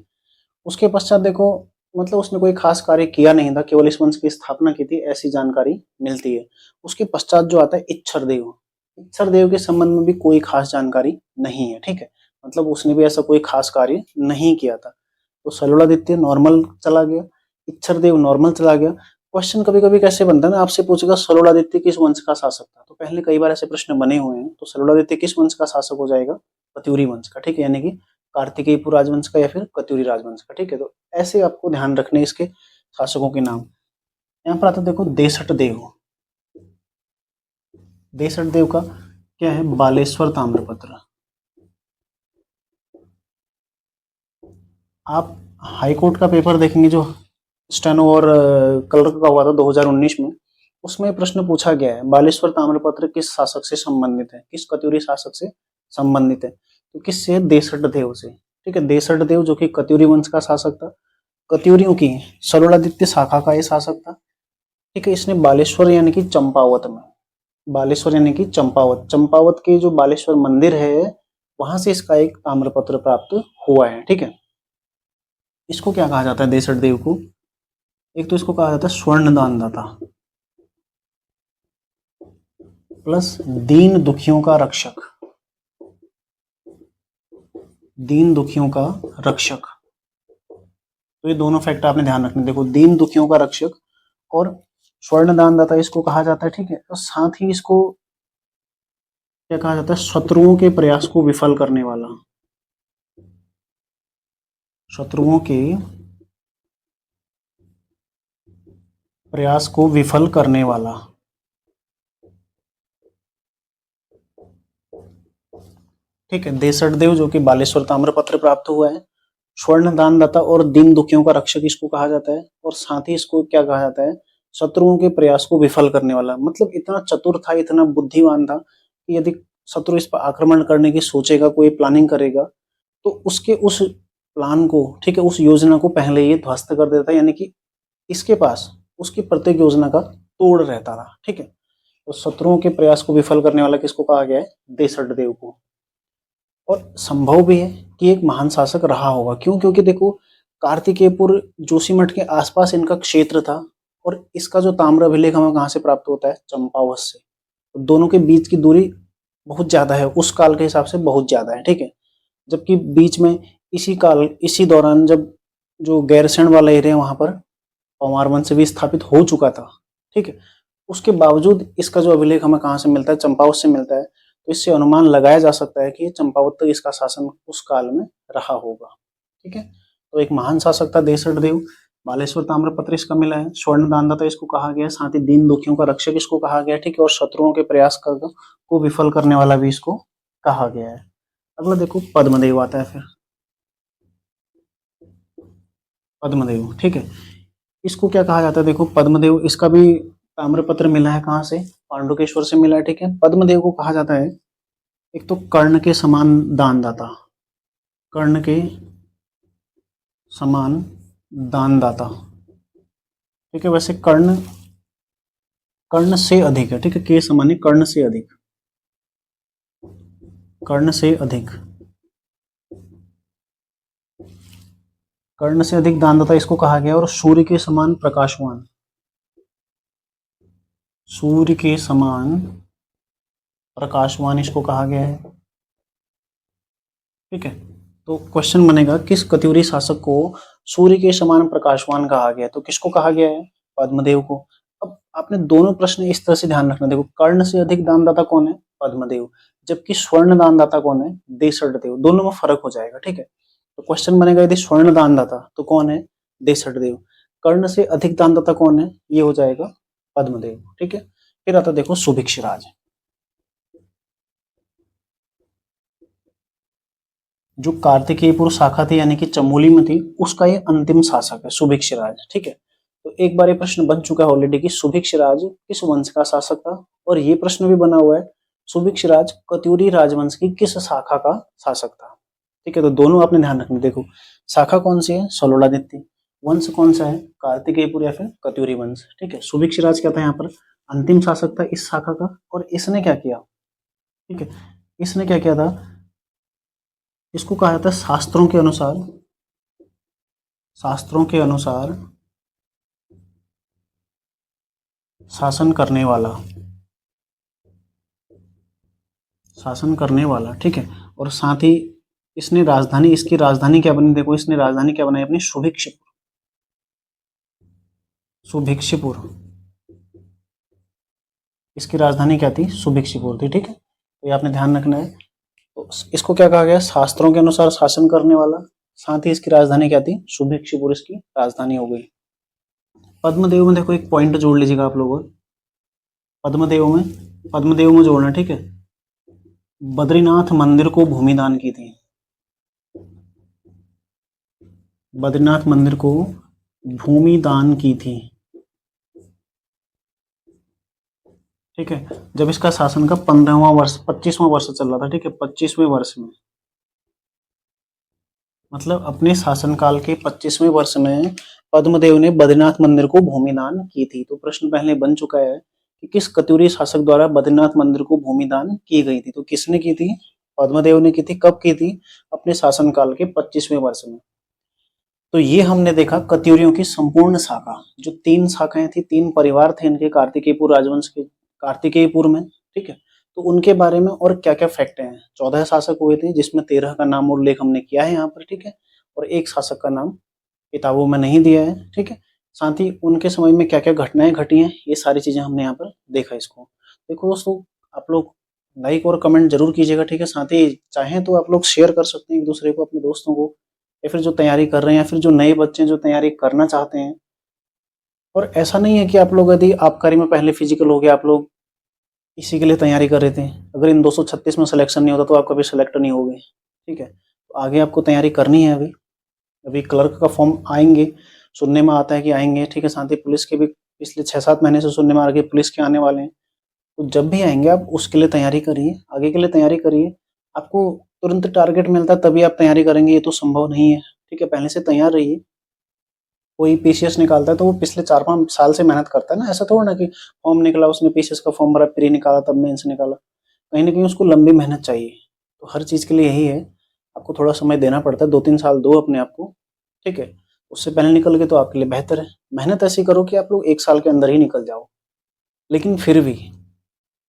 उसके पश्चात देखो, मतलब उसने कोई खास कार्य किया नहीं था, केवल इस वंश की स्थापना की थी, ऐसी जानकारी मिलती है। उसके पश्चात जो आता है इच्छरदेव, इच्छरदेव के संबंध में भी कोई खास जानकारी नहीं है, ठीक है। मतलब उसने भी ऐसा कोई खास कार्य नहीं किया था। तो सलुलादित्य नॉर्मल चला गया, इच्छरदेव नॉर्मल चला गया। क्वेश्चन कभी कभी कैसे बनता है ना, आपसे पूछेगा सलुलादित्य किस वंश का शासक था, तो पहले कई बार ऐसे प्रश्न बने हुए हैं। तो सलुलादित्य किस वंश का शासक हो जाएगा, कत्यूरी वंश का, ठीक है, यानी कि कार्तिकेयपुर राजवंश का या फिर कत्यूरी राजवंश का, ठीक है। तो ऐसे आपको ध्यान रखने इसके शासकों के नाम। यहाँ पर आता देखो देसठ देव। देसठ देव का क्या है, बालेश्वर ताम्रपत्र। आप हाईकोर्ट का पेपर देखेंगे जो स्टेनो और क्लर्क का हुआ था 2019 में, उसमें प्रश्न पूछा गया है बालेश्वर ताम्रपत्र किस शासक से संबंधित है, किस कत्यूरी शासक से संबंधित है। तो किससे, देसठ देव से, ठीक है। देसठ देव जो कि कत्यूरी वंश का शासक था, कत्यूरियों की सलुलादित्य शाखा का ये शासक था, ठीक है। इसने बालेश्वर यानी कि चंपावत में, बालेश्वर यानी कि चंपावत, चंपावत के जो बालेश्वर मंदिर है वहां से इसका एक ताम्रपत्र प्राप्त हुआ है, ठीक है। इसको क्या कहा जाता है, देसठ देव को, एक तो इसको कहा जाता है स्वर्ण दानदाता प्लस दीन दुखियों का रक्षक, दीन दुखियों का रक्षक। तो ये दोनों फैक्ट आपने ध्यान रखने। देखो दीन दुखियों का रक्षक और स्वर्ण दानदाता इसको कहा जाता है, ठीक है। और साथ ही इसको क्या कहा जाता है, शत्रुओं के प्रयास को विफल करने वाला, शत्रुओं के प्रयास को विफल करने वाला, ठीक है। देसठ देव जो कि बालेश्वर ताम्रपत्र प्राप्त हुआ है, स्वर्ण दानदाता और दीन दुखियों का रक्षक इसको कहा जाता है। और साथ ही इसको क्या कहा जाता है, शत्रुओं के प्रयास को विफल करने वाला। मतलब इतना चतुर था, इतना बुद्धिमान था कि यदि शत्रु इस पर आक्रमण करने की सोचेगा, कोई प्लानिंग करेगा, तो उसके उस प्लान को, ठीक है, उस योजना को पहले ये ध्वस्त कर देता है, यानी कि इसके पास उसकी प्रत्येक योजना का तोड़ रहता था, ठीक है। तो शत्रुओं के प्रयास को विफल करने वाला किसको कहा गया है, देसठ देव को। और संभव भी है कि एक महान शासक रहा होगा, क्यों, क्योंकि देखो कार्तिकेयपुर जोशीमठ के आसपास इनका क्षेत्र था, और इसका जो ताम्र अभिलेख हमें कहाँ से प्राप्त होता है, चंपावत से। तो दोनों के बीच की दूरी बहुत ज़्यादा है, उस काल के हिसाब से बहुत ज़्यादा है, ठीक है। जबकि बीच में इसी दौरान जब जो गैरसैंण वाला एरिया है वहाँ पर परमार वंश भी स्थापित हो चुका था, ठीक है। उसके बावजूद इसका जो अभिलेख हमें कहाँ से मिलता है, चंपावत से मिलता है। तो इससे अनुमान लगाया जा सकता है कि चंपावत तक इसका शासन उस काल में रहा होगा, ठीक है। तो एक महान शासक था देसठ देव। बालेश्वर ताम्रपत्र इसका मिला है। स्वर्ण दानदाता इसको कहा गया है, साथ ही दीन दुखियों का रक्षक इसको कहा गया है, ठीक है। और शत्रुओं के प्रयास को विफल करने वाला भी इसको कहा गया है। अगला देखो पद्मदेव आता है फिर, पद्मदेव, ठीक है। इसको क्या कहा जाता है, देखो पद्मदेव, इसका भी ताम्रपत्र मिला है, कहाँ से, पांडुकेश्वर से मिला है, ठीक है। पद्मदेव को कहा जाता है एक तो कर्ण के समान दानदाता, कर्ण के समान दानदाता, ठीक है। वैसे कर्ण कर्ण से अधिक है, ठीक है। के समान है, कर्ण से अधिक, कर्ण से अधिक, कर्ण से अधिक दानदाता इसको कहा गया। और सूर्य के समान प्रकाशवान, सूर्य के समान प्रकाशवान इसको कहा गया है, ठीक है। तो क्वेश्चन बनेगा किस कत्यूरी शासक को सूर्य के समान प्रकाशवान कहा गया, तो किसको कहा गया है, पद्मदेव को। अब आपने दोनों प्रश्न इस तरह से ध्यान रखना, देखो कर्ण से अधिक दानदाता कौन है, पद्मदेव, जबकि स्वर्ण दानदाता कौन है, देसठ देव। दोनों में फर्क हो जाएगा, ठीक है। तो क्वेश्चन बनेगा यदि स्वर्ण दानदाता तो कौन है, देसठ देव। कर्ण से अधिक दानदाता कौन है, ये हो जाएगा पद्मदेव, ठीक है। फिर आता देखो सुभिक्षराज, जो कार्तिकेयपुर शाखा थी यानी कि चमोली में थी, उसका ये अंतिम शासक है सुभिक्षराज, ठीक है। तो एक बार ये प्रश्न बन चुका है ऑलरेडी कि सुभिक्षराज किस वंश का शासक था, और ये प्रश्न भी बना हुआ है सुभिक्षराज कत्यूरी राजवंश की किस शाखा का शासक था, ठीक है। तो दोनों आपने ध्यान रखना, देखो शाखा कौन सी है, सलोलादित्य, वंश कौन सा है, कार्तिकेयपुर या फिर कत्यूरी वंश, ठीक है। सुभिक्षराज क्या था, यहाँ पर अंतिम शासक था इस शाखा का। और इसने क्या किया, ठीक है, इसने क्या किया था, इसको कहा जाता है शास्त्रों के अनुसार, शास्त्रों के अनुसार शासन करने वाला, शासन करने वाला, ठीक है। और साथ ही इसने राजधानी, इसकी राजधानी क्या बनी, देखो इसने राजधानी क्या बनाई अपनी, सुभिक्षपुर, सुभिक्षपुर, इसकी राजधानी क्या थी, सुभिक्षपुर थी, ठीक है। तो ये आपने ध्यान रखना है। तो इसको क्या कहा गया, शास्त्रों के अनुसार शासन करने वाला, साथ ही इसकी राजधानी क्या थी, सुभिक्षपुर इसकी राजधानी हो गई। पद्मदेव में देखो एक पॉइंट जोड़ लीजिएगा आप लोगों, पद्मदेव में जोड़ना, ठीक है। बद्रीनाथ मंदिर को भूमिदान की थी, बद्रीनाथ मंदिर को भूमि दान की थी, ठीक है। जब इसका शासन का 15वां वर्ष, 25वां वर्ष चल रहा था, ठीक है, 25वें वर्ष में, मतलब अपने शासनकाल के 25वें वर्ष में पद्मदेव ने बद्रीनाथ मंदिर को भूमिदान की थी। तो प्रश्न पहले बन चुका है कि किस कत्यूरी शासक द्वारा बद्रीनाथ मंदिर को भूमिदान की गई थी, तो किसने की थी, पद्मदेव ने की थी। कब की थी, अपने शासनकाल के 25वें वर्ष में। तो ये हमने देखा कत्यूरियों की संपूर्ण शाखा, जो 3 शाखाएं थी, 3 परिवार थे इनके कार्तिकेयपुर राजवंश के, कार्तिकेयपुर में, ठीक है। तो उनके बारे में और क्या क्या फैक्ट हैं, 14 शासक हुए थे जिसमें 13 का नाम उल्लेख हमने किया है यहाँ पर, ठीक है। और एक शासक का नाम किताबों में नहीं दिया है, ठीक है। साथ ही उनके समय में क्या क्या घटनाएं घटी हैं, ये सारी चीजें हमने यहाँ पर देखा। इसको देखो दोस्तों, आप लोग लाइक और कमेंट जरूर कीजिएगा, ठीक है। साथ ही चाहें तो आप लोग शेयर कर सकते हैं एक दूसरे को, अपने दोस्तों को, या फिर जो तैयारी कर रहे हैं, या फिर जो नए बच्चे जो तैयारी करना चाहते हैं। और ऐसा नहीं है कि आप लोग यदि आबकारी में पहले फिजिकल हो गया, आप लोग इसी के लिए तैयारी कर रहे थे, अगर इन 236 में सिलेक्शन नहीं होता तो आप कभी सिलेक्ट नहीं होगे, ठीक है। तो आगे आपको तैयारी करनी है। अभी अभी क्लर्क का फॉर्म आएंगे, सुनने में आता है कि आएंगे, ठीक है। साथ ही पुलिस के भी पिछले 6-7 महीने से सुनने में आ रहा है कि पुलिस के आने वाले हैं। तो जब भी आएंगे आप उसके लिए तैयारी करिए, आगे के लिए तैयारी करिए। आपको तुरंत टारगेट मिलता है तभी आप तैयारी करेंगे, ये तो संभव नहीं है, ठीक है। पहले से तैयार रहिए। कोई पीसीएस निकालता है तो वो पिछले 4-5 साल से मेहनत करता है ना, ऐसा थोड़ा ना कि फॉर्म निकला, उसने पीसीएस का फॉर्म भरा, प्री निकाला, तब मेंस निकाला। कहीं ना कहीं उसको लंबी मेहनत चाहिए। तो हर चीज़ के लिए यही है, आपको थोड़ा समय देना पड़ता है, 2-3 साल दो अपने आप को, ठीक है। उससे पहले निकल गए तो आपके लिए बेहतर है। मेहनत ऐसी करो कि आप लोग 1 साल के अंदर ही निकल जाओ। लेकिन फिर भी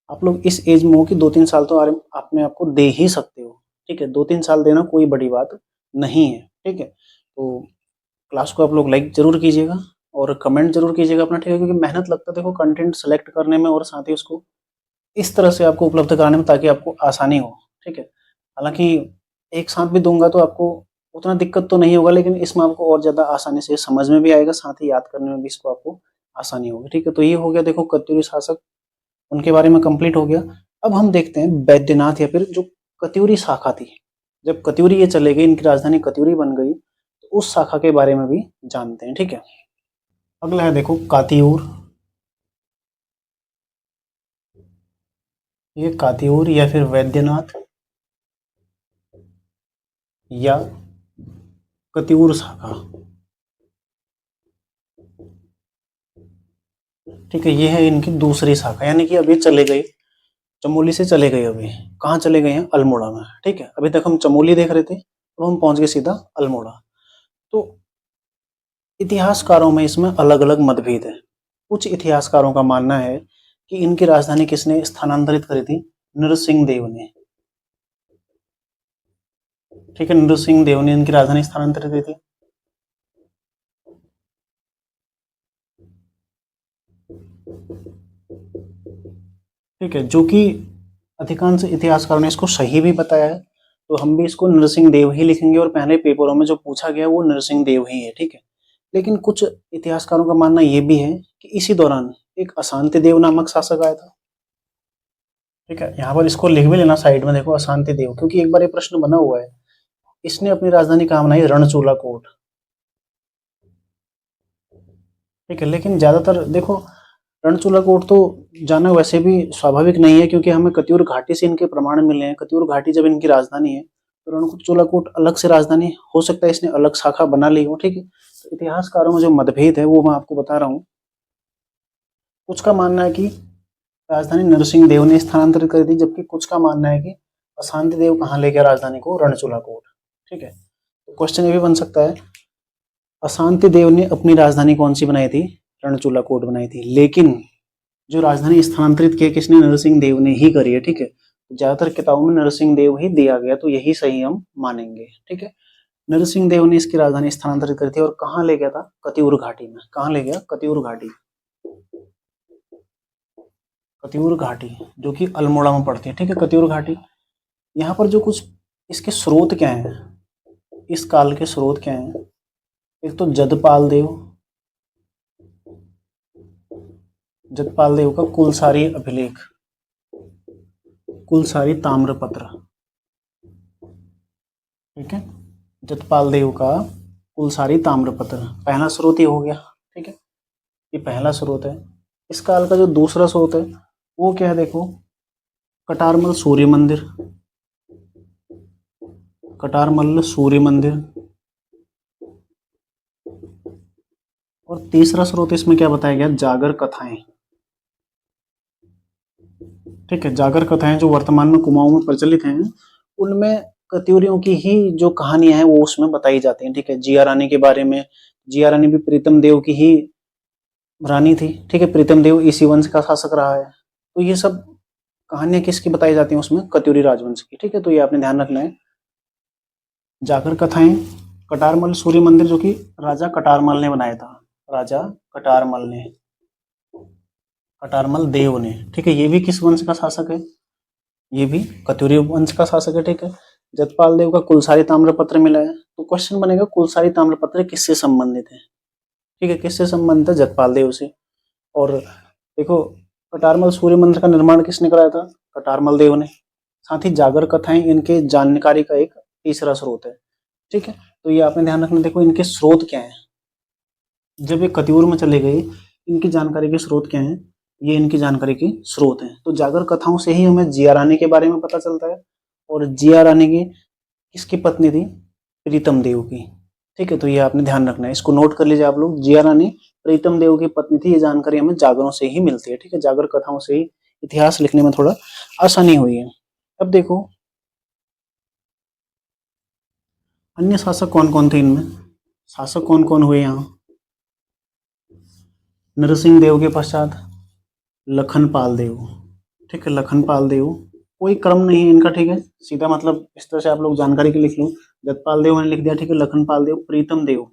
आप लोग इस एज में हो कि 2-3 साल तो अपने आप को दे ही सकते हो, ठीक है। 2-3 साल देना कोई बड़ी बात नहीं है, ठीक है। तो क्लास को आप लोग लाइक ज़रूर कीजिएगा और कमेंट ज़रूर कीजिएगा अपना, ठीक है, क्योंकि मेहनत लगता है देखो कंटेंट सेलेक्ट करने में और साथ ही उसको इस तरह से आपको उपलब्ध कराने में ताकि आपको आसानी हो, ठीक है। हालाँकि एक साथ भी दूँगा तो आपको उतना दिक्कत तो नहीं होगा, लेकिन इसमें आपको और ज़्यादा आसानी से समझ में भी आएगा, साथ ही याद करने में भी इसको आपको आसानी होगी, ठीक है। तो ये हो गया देखो कत्यूरी शासक, उनके बारे में कंप्लीट हो गया। अब हम देखते हैं बैद्यनाथ या फिर जो कत्यूरी शाखा थी। जब कत्यूरी ये चले गए, इनकी राजधानी कत्यूरी बन गई, तो उस शाखा के बारे में भी जानते हैं, ठीक है। अगला है देखो कातियूर। ये कातियूर या फिर वैद्यनाथ या कत्यूर शाखा, ठीक है। ये है इनकी दूसरी शाखा, यानी कि अभी चले गए चमोली से, चले गए अभी कहाँ चले गए हैं, अल्मोड़ा में, ठीक है। अभी तक हम चमोली देख रहे थे, तो हम पहुंच गए सीधा अल्मोड़ा। तो इतिहासकारों में इसमें अलग अलग मतभेद है। कुछ इतिहासकारों का मानना है कि इनकी राजधानी किसने स्थानांतरित करी थी, नरसिंह देव ने, ठीक है। नरसिंह देव ने इनकी राजधानी स्थानांतरित की थी। ठीक है, जो कि अधिकांश इतिहासकारों ने इसको सही भी बताया है, तो हम भी इसको नरसिंह देव ही लिखेंगे और पहले पेपरों में जो पूछा गया वो नरसिंह देव ही है, ठीक है। लेकिन कुछ इतिहासकारों का मानना ये भी है कि इसी दौरान एक अशांति देव नामक शासक आया था, ठीक है। यहाँ पर इसको लिख भी लेना साइड में, देखो अशांति देव, क्योंकि एक बार ये प्रश्न बना हुआ है। इसने अपनी राजधानी कहाँ बनाई, रणचूला कोट, ठीक है। लेकिन ज्यादातर देखो रणचूला कोट तो जाना वैसे भी स्वाभाविक नहीं है, क्योंकि हमें कत्यूर घाटी से इनके प्रमाण मिले हैं। कत्यूर घाटी जब इनकी राजधानी है, तो रणचूला कोट अलग से राजधानी हो सकता है, इसने अलग शाखा बना ली हो, ठीक है। तो इतिहासकारों में जो मतभेद है वो मैं आपको बता रहा हूँ। कुछ का मानना है कि राजधानी नरसिंह देव ने स्थानांतरित कर दी, जबकि कुछ का मानना है कि अशांति देव कहाँ ले गया राजधानी को, रणचूला कोट, ठीक है। तो क्वेश्चन ये भी बन सकता है, अशांति देव ने अपनी राजधानी कौन सी बनाई थी, रणचूला कोट बनाई थी, लेकिन जो राजधानी स्थानांतरित किया किसने, नरसिंह देव ने ही करी है, ठीक है। ज्यादातर किताबों में नरसिंह देव ही दिया गया, तो यही सही हम मानेंगे, ठीक है। नरसिंह देव ने इसकी राजधानी स्थानांतरित करी थी और कहाँ ले गया था, कत्यूर घाटी में। कहाँ ले गया, कत्यूर घाटी, कत्यूर घाटी जो कि अल्मोड़ा में पड़ती है, ठीक है, कत्यूर घाटी। यहाँ पर जो कुछ इसके स्रोत क्या हैं, इस काल के स्रोत क्या हैं, एक तो जदपाल देव, जदपाल देव का कुलसारी अभिलेख, कुलसारी ताम्रपत्र, ठीक है। जदपाल देव का कुलसारी ताम्रपत्र पहला स्रोत ही हो गया, ठीक है। ये पहला स्रोत है। इस काल का जो दूसरा स्रोत है वो क्या है, देखो कटारमल सूर्य मंदिर, कटारमल सूर्य मंदिर। और तीसरा स्रोत इसमें क्या बताया गया, जागर कथाएं, ठीक है। जागर कथाएं जो वर्तमान में कुमाऊं में प्रचलित हैं, उनमें कत्यूरियों की ही जो कहानियां हैं वो उसमें बताई जाती हैं, ठीक है। जिया रानी के बारे में, जिया रानी भी प्रीतम देव की ही रानी थी, ठीक है। प्रीतम देव इसी वंश का शासक रहा है, तो ये सब कहानियां किसकी बताई जाती हैं उसमें, कत्यूरी राजवंश की, ठीक है। तो ये आपने ध्यान रखना है। जागर कथाएं, कटारमल सूर्य मंदिर जो कि राजा कटारमल ने बनाया था, राजा कटारमल ने, कटारमल देव ने, ठीक है। ये भी किस वंश का शासक है, ये भी कत्यूरी वंश का शासक है, ठीक है। जतपाल देव का कुलसारी ताम्रपत्र मिला है, तो क्वेश्चन बनेगा कुलसारी ताम्रपत्र किससे संबंधित है, ठीक है, किससे संबंधित है, जतपाल देव से। और देखो कटारमल सूर्य मंदिर का निर्माण किसने कराया था, कटारमल देव ने। साथ ही जागर कथाएं इनके जानकारी का एक तीसरा स्रोत है, ठीक है। तो ये आपने ध्यान रखना, देखो इनके स्रोत क्या है, जब ये कत्यूर में चले गए इनकी जानकारी के स्रोत क्या हैं, ये इनकी जानकारी के स्रोत हैं। तो जागर कथाओं से ही हमें जिया रानी के बारे में पता चलता है, और जिया रानी की किसकी पत्नी थी, प्रीतम देव की, ठीक है। तो ये आपने ध्यान रखना है, इसको नोट कर लीजिए आप लोग, जिया रानी प्रीतम देव की पत्नी थी। ये जानकारी हमें जागरों से ही मिलती है, ठीक है। जागर कथाओं से ही इतिहास लिखने में थोड़ा आसानी हुई है। अब देखो अन्य शासक कौन कौन थे, इनमें शासक कौन कौन हुए यहाँ, नरसिंह देव के पश्चात लखनपाल देव, ठीक है, लखनपाल देव, कोई क्रम नहीं है इनका, ठीक है, सीधा मतलब इस तरह से आप लोग जानकारी के लिख लो। जगपाल देव मैंने लिख दिया, ठीक है, लखनपाल देव, प्रीतम देव,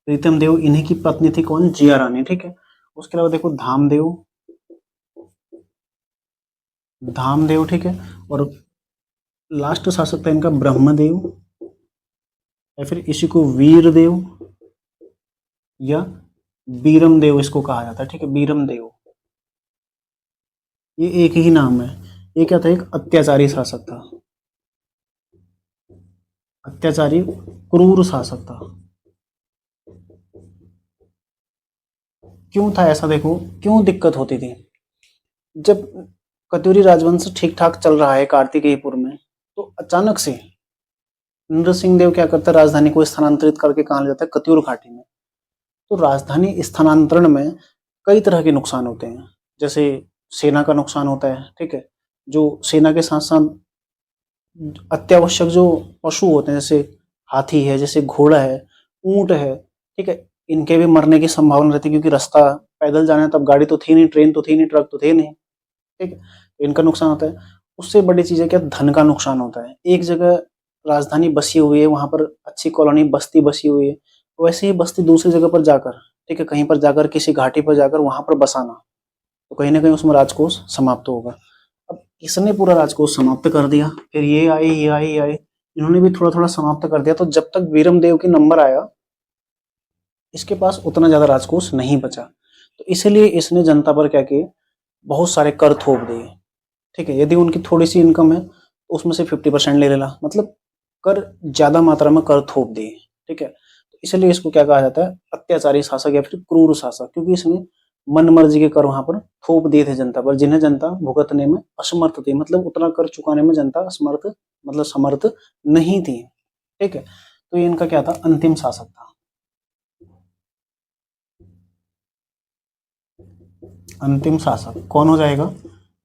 प्रीतम देव इन्हीं की पत्नी थी कौन, जिया रानी, ठीक है। उसके अलावा देखो धामदेव, धामदेव, ठीक है, और लास्ट शासक था इनका ब्रह्मदेव, या फिर इसी को वीरदेव या बीरम देव इसको कहा जाता है, ठीक है, बीरम देव, ये एक ही नाम है। ये क्या था, एक अत्याचारी शासक था, अत्याचारी क्रूर शासक था। क्यों था ऐसा, देखो क्यों दिक्कत होती थी। जब कत्यूरी राजवंश ठीक ठाक चल रहा है कार्तिकेयपुर में, तो अचानक से नृसिंह देव क्या करता है, राजधानी को स्थानांतरित करके कहाँ ले जाता है, कत्यूर घाटी में। तो राजधानी स्थानांतरण में कई तरह के नुकसान होते हैं, जैसे सेना का नुकसान होता है, ठीक है, जो सेना के साथ साथ अत्यावश्यक जो पशु होते हैं, जैसे हाथी है, जैसे घोड़ा है, ऊंट है, ठीक है, इनके भी मरने की संभावना रहती है, क्योंकि रास्ता पैदल जाना है, तब गाड़ी तो थी नहीं, ट्रेन तो थी नहीं, ट्रक तो थे नहीं, ठीक है, तो इनका नुकसान होता है। उससे बड़ी चीज है क्या, धन का नुकसान होता है। एक जगह राजधानी बसी हुई है, वहां पर अच्छी कॉलोनी बस्ती बसी हुई है, वैसे ही बस्ती दूसरी जगह पर जाकर, ठीक है, कहीं पर जाकर किसी घाटी पर जाकर वहां पर बसाना, तो कहीं ना कहीं उसमें राजकोष समाप्त होगा। अब इसने पूरा राजकोष समाप्त कर दिया, फिर ये आए, ये आए, ये आए, इन्होंने भी थोड़ा थोड़ा समाप्त कर दिया। तो जब तक वीरम देव की नंबर आया, इसके पास उतना ज्यादा राजकोष नहीं बचा, तो इसीलिए इसने जनता पर क्या किए, बहुत सारे कर थोप दिए, ठीक है। यदि उनकी थोड़ी सी इनकम है तो उसमें से 50% ले लेना, मतलब कर ज्यादा मात्रा में कर थोप दिए, ठीक है। तो इसलिए इसको क्या कहा जाता है, अत्याचारी शासक या फिर क्रूर शासक, क्योंकि इसने मन मर्जी के कर वहां पर थोप दिए थे जनता पर, जिन्हें जनता भुगतने में असमर्थ थी, मतलब उतना कर चुकाने में जनता असमर्थ, मतलब समर्थ नहीं थी, ठीक है। तो ये इनका क्या था, अंतिम शासक था। अंतिम शासक कौन हो जाएगा,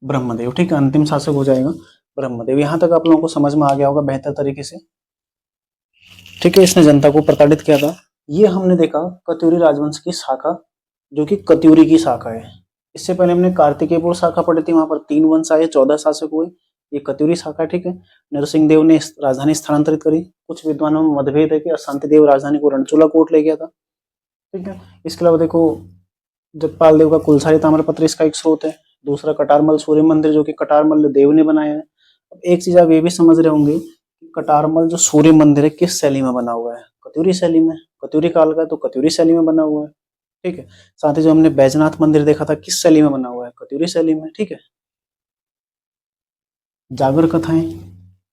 ब्रह्मदेव, ठीक है, अंतिम शासक हो जाएगा ब्रह्मदेव। यहां तक आप लोगों को समझ में आ गया होगा बेहतर तरीके से, ठीक है। इसने जनता को प्रताड़ित किया था। ये हमने देखा कत्यूरी राजवंश की शाखा, जो कि कत्यूरी की शाखा है। इससे पहले हमने कार्तिकेयपुर शाखा पढ़ी थी, वहां पर 3 वंश आए, 14 शासक हुए। ये कत्यूरी शाखा, ठीक है। नरसिंह देव ने राजधानी स्थानांतरित करी। कुछ विद्वानों में मतभेद है कि अशांति देव राजधानी को रणचूला कोट ले गया था, ठीक है। इसके अलावा देखो जगपाल देव का कुलसारी ताम्रपत्र इसका एक स्रोत है। दूसरा कटारमल सूर्य मंदिर, जो कि कटारमल देव ने बनाया है। अब एक चीज आप ये भी समझ रहे होंगे कि कटारमल जो सूर्य मंदिर है किस शैली में बना हुआ है, कत्यूरी शैली में, कत्यूरी काल का, तो कत्यूरी शैली में बना हुआ है, ठीक है। साथ ही जो हमने बैजनाथ मंदिर देखा था किस शैली में बना हुआ है, कत्यूरी शैली में, ठीक है। जागर कथाएं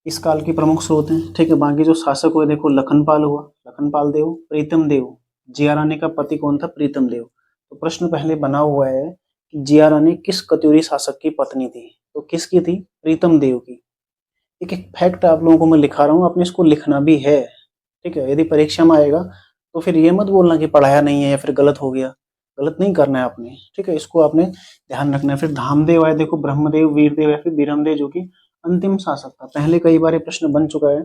इस काल की प्रमुख स्रोत हैं, ठीक है। बाकी जो शासक हुए देखो, लखनपाल हुआ, लखनपाल देव, प्रीतम देव, जिया रानी का पति कौन था, प्रीतम देव। तो प्रश्न पहले बना हुआ है कि जिया रानी किस कत्यूरी शासक की पत्नी थी, तो किसकी थी, प्रीतम देव की। एक एक फैक्ट आप लोगों को मैं लिखा रहा हूँ, आपने इसको लिखना भी है, ठीक है। यदि परीक्षा में आएगा तो फिर ये मत बोलना कि पढ़ाया नहीं है या फिर गलत हो गया, गलत नहीं करना है आपने, ठीक है। इसको आपने ध्यान रखना है। फिर धामदेव आए देखो, ब्रह्मदेव, वीरदेव या फिर बीरमदेव, जो कि अंतिम शासक था। पहले कई बार ये प्रश्न बन चुका है,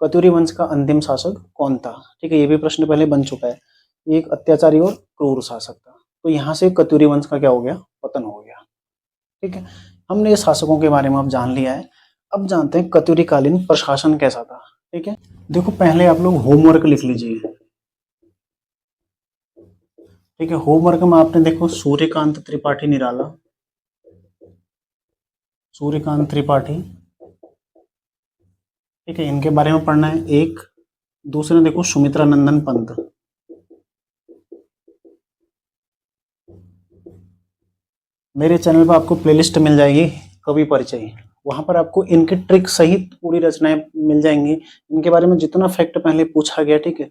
कत्यूरी वंश का अंतिम शासक कौन था, ठीक है, ये भी प्रश्न पहले बन चुका है। ये एक अत्याचारी और क्रूर शासक था। तो यहाँ से कत्यूरी वंश का क्या हो गया, पतन हो गया, ठीक है। हमने ये शासकों के बारे में अब जान लिया है। अब जानते हैं कत्यूरी कालीन प्रशासन कैसा था, ठीक है। देखो पहले आप लोग होमवर्क लिख लीजिए, ठीक है। होमवर्क में आपने देखो सूर्यकांत त्रिपाठी निराला, सूर्यकांत त्रिपाठी, ठीक है, इनके बारे में पढ़ना है एक। दूसरे देखो सुमित्रा नंदन पंत, मेरे चैनल पर आपको प्लेलिस्ट मिल जाएगी कवि परिचय, वहां पर आपको इनके ट्रिक सहित पूरी रचनाएं मिल जाएंगी। इनके बारे में जितना फैक्ट पहले पूछा गया, ठीक है,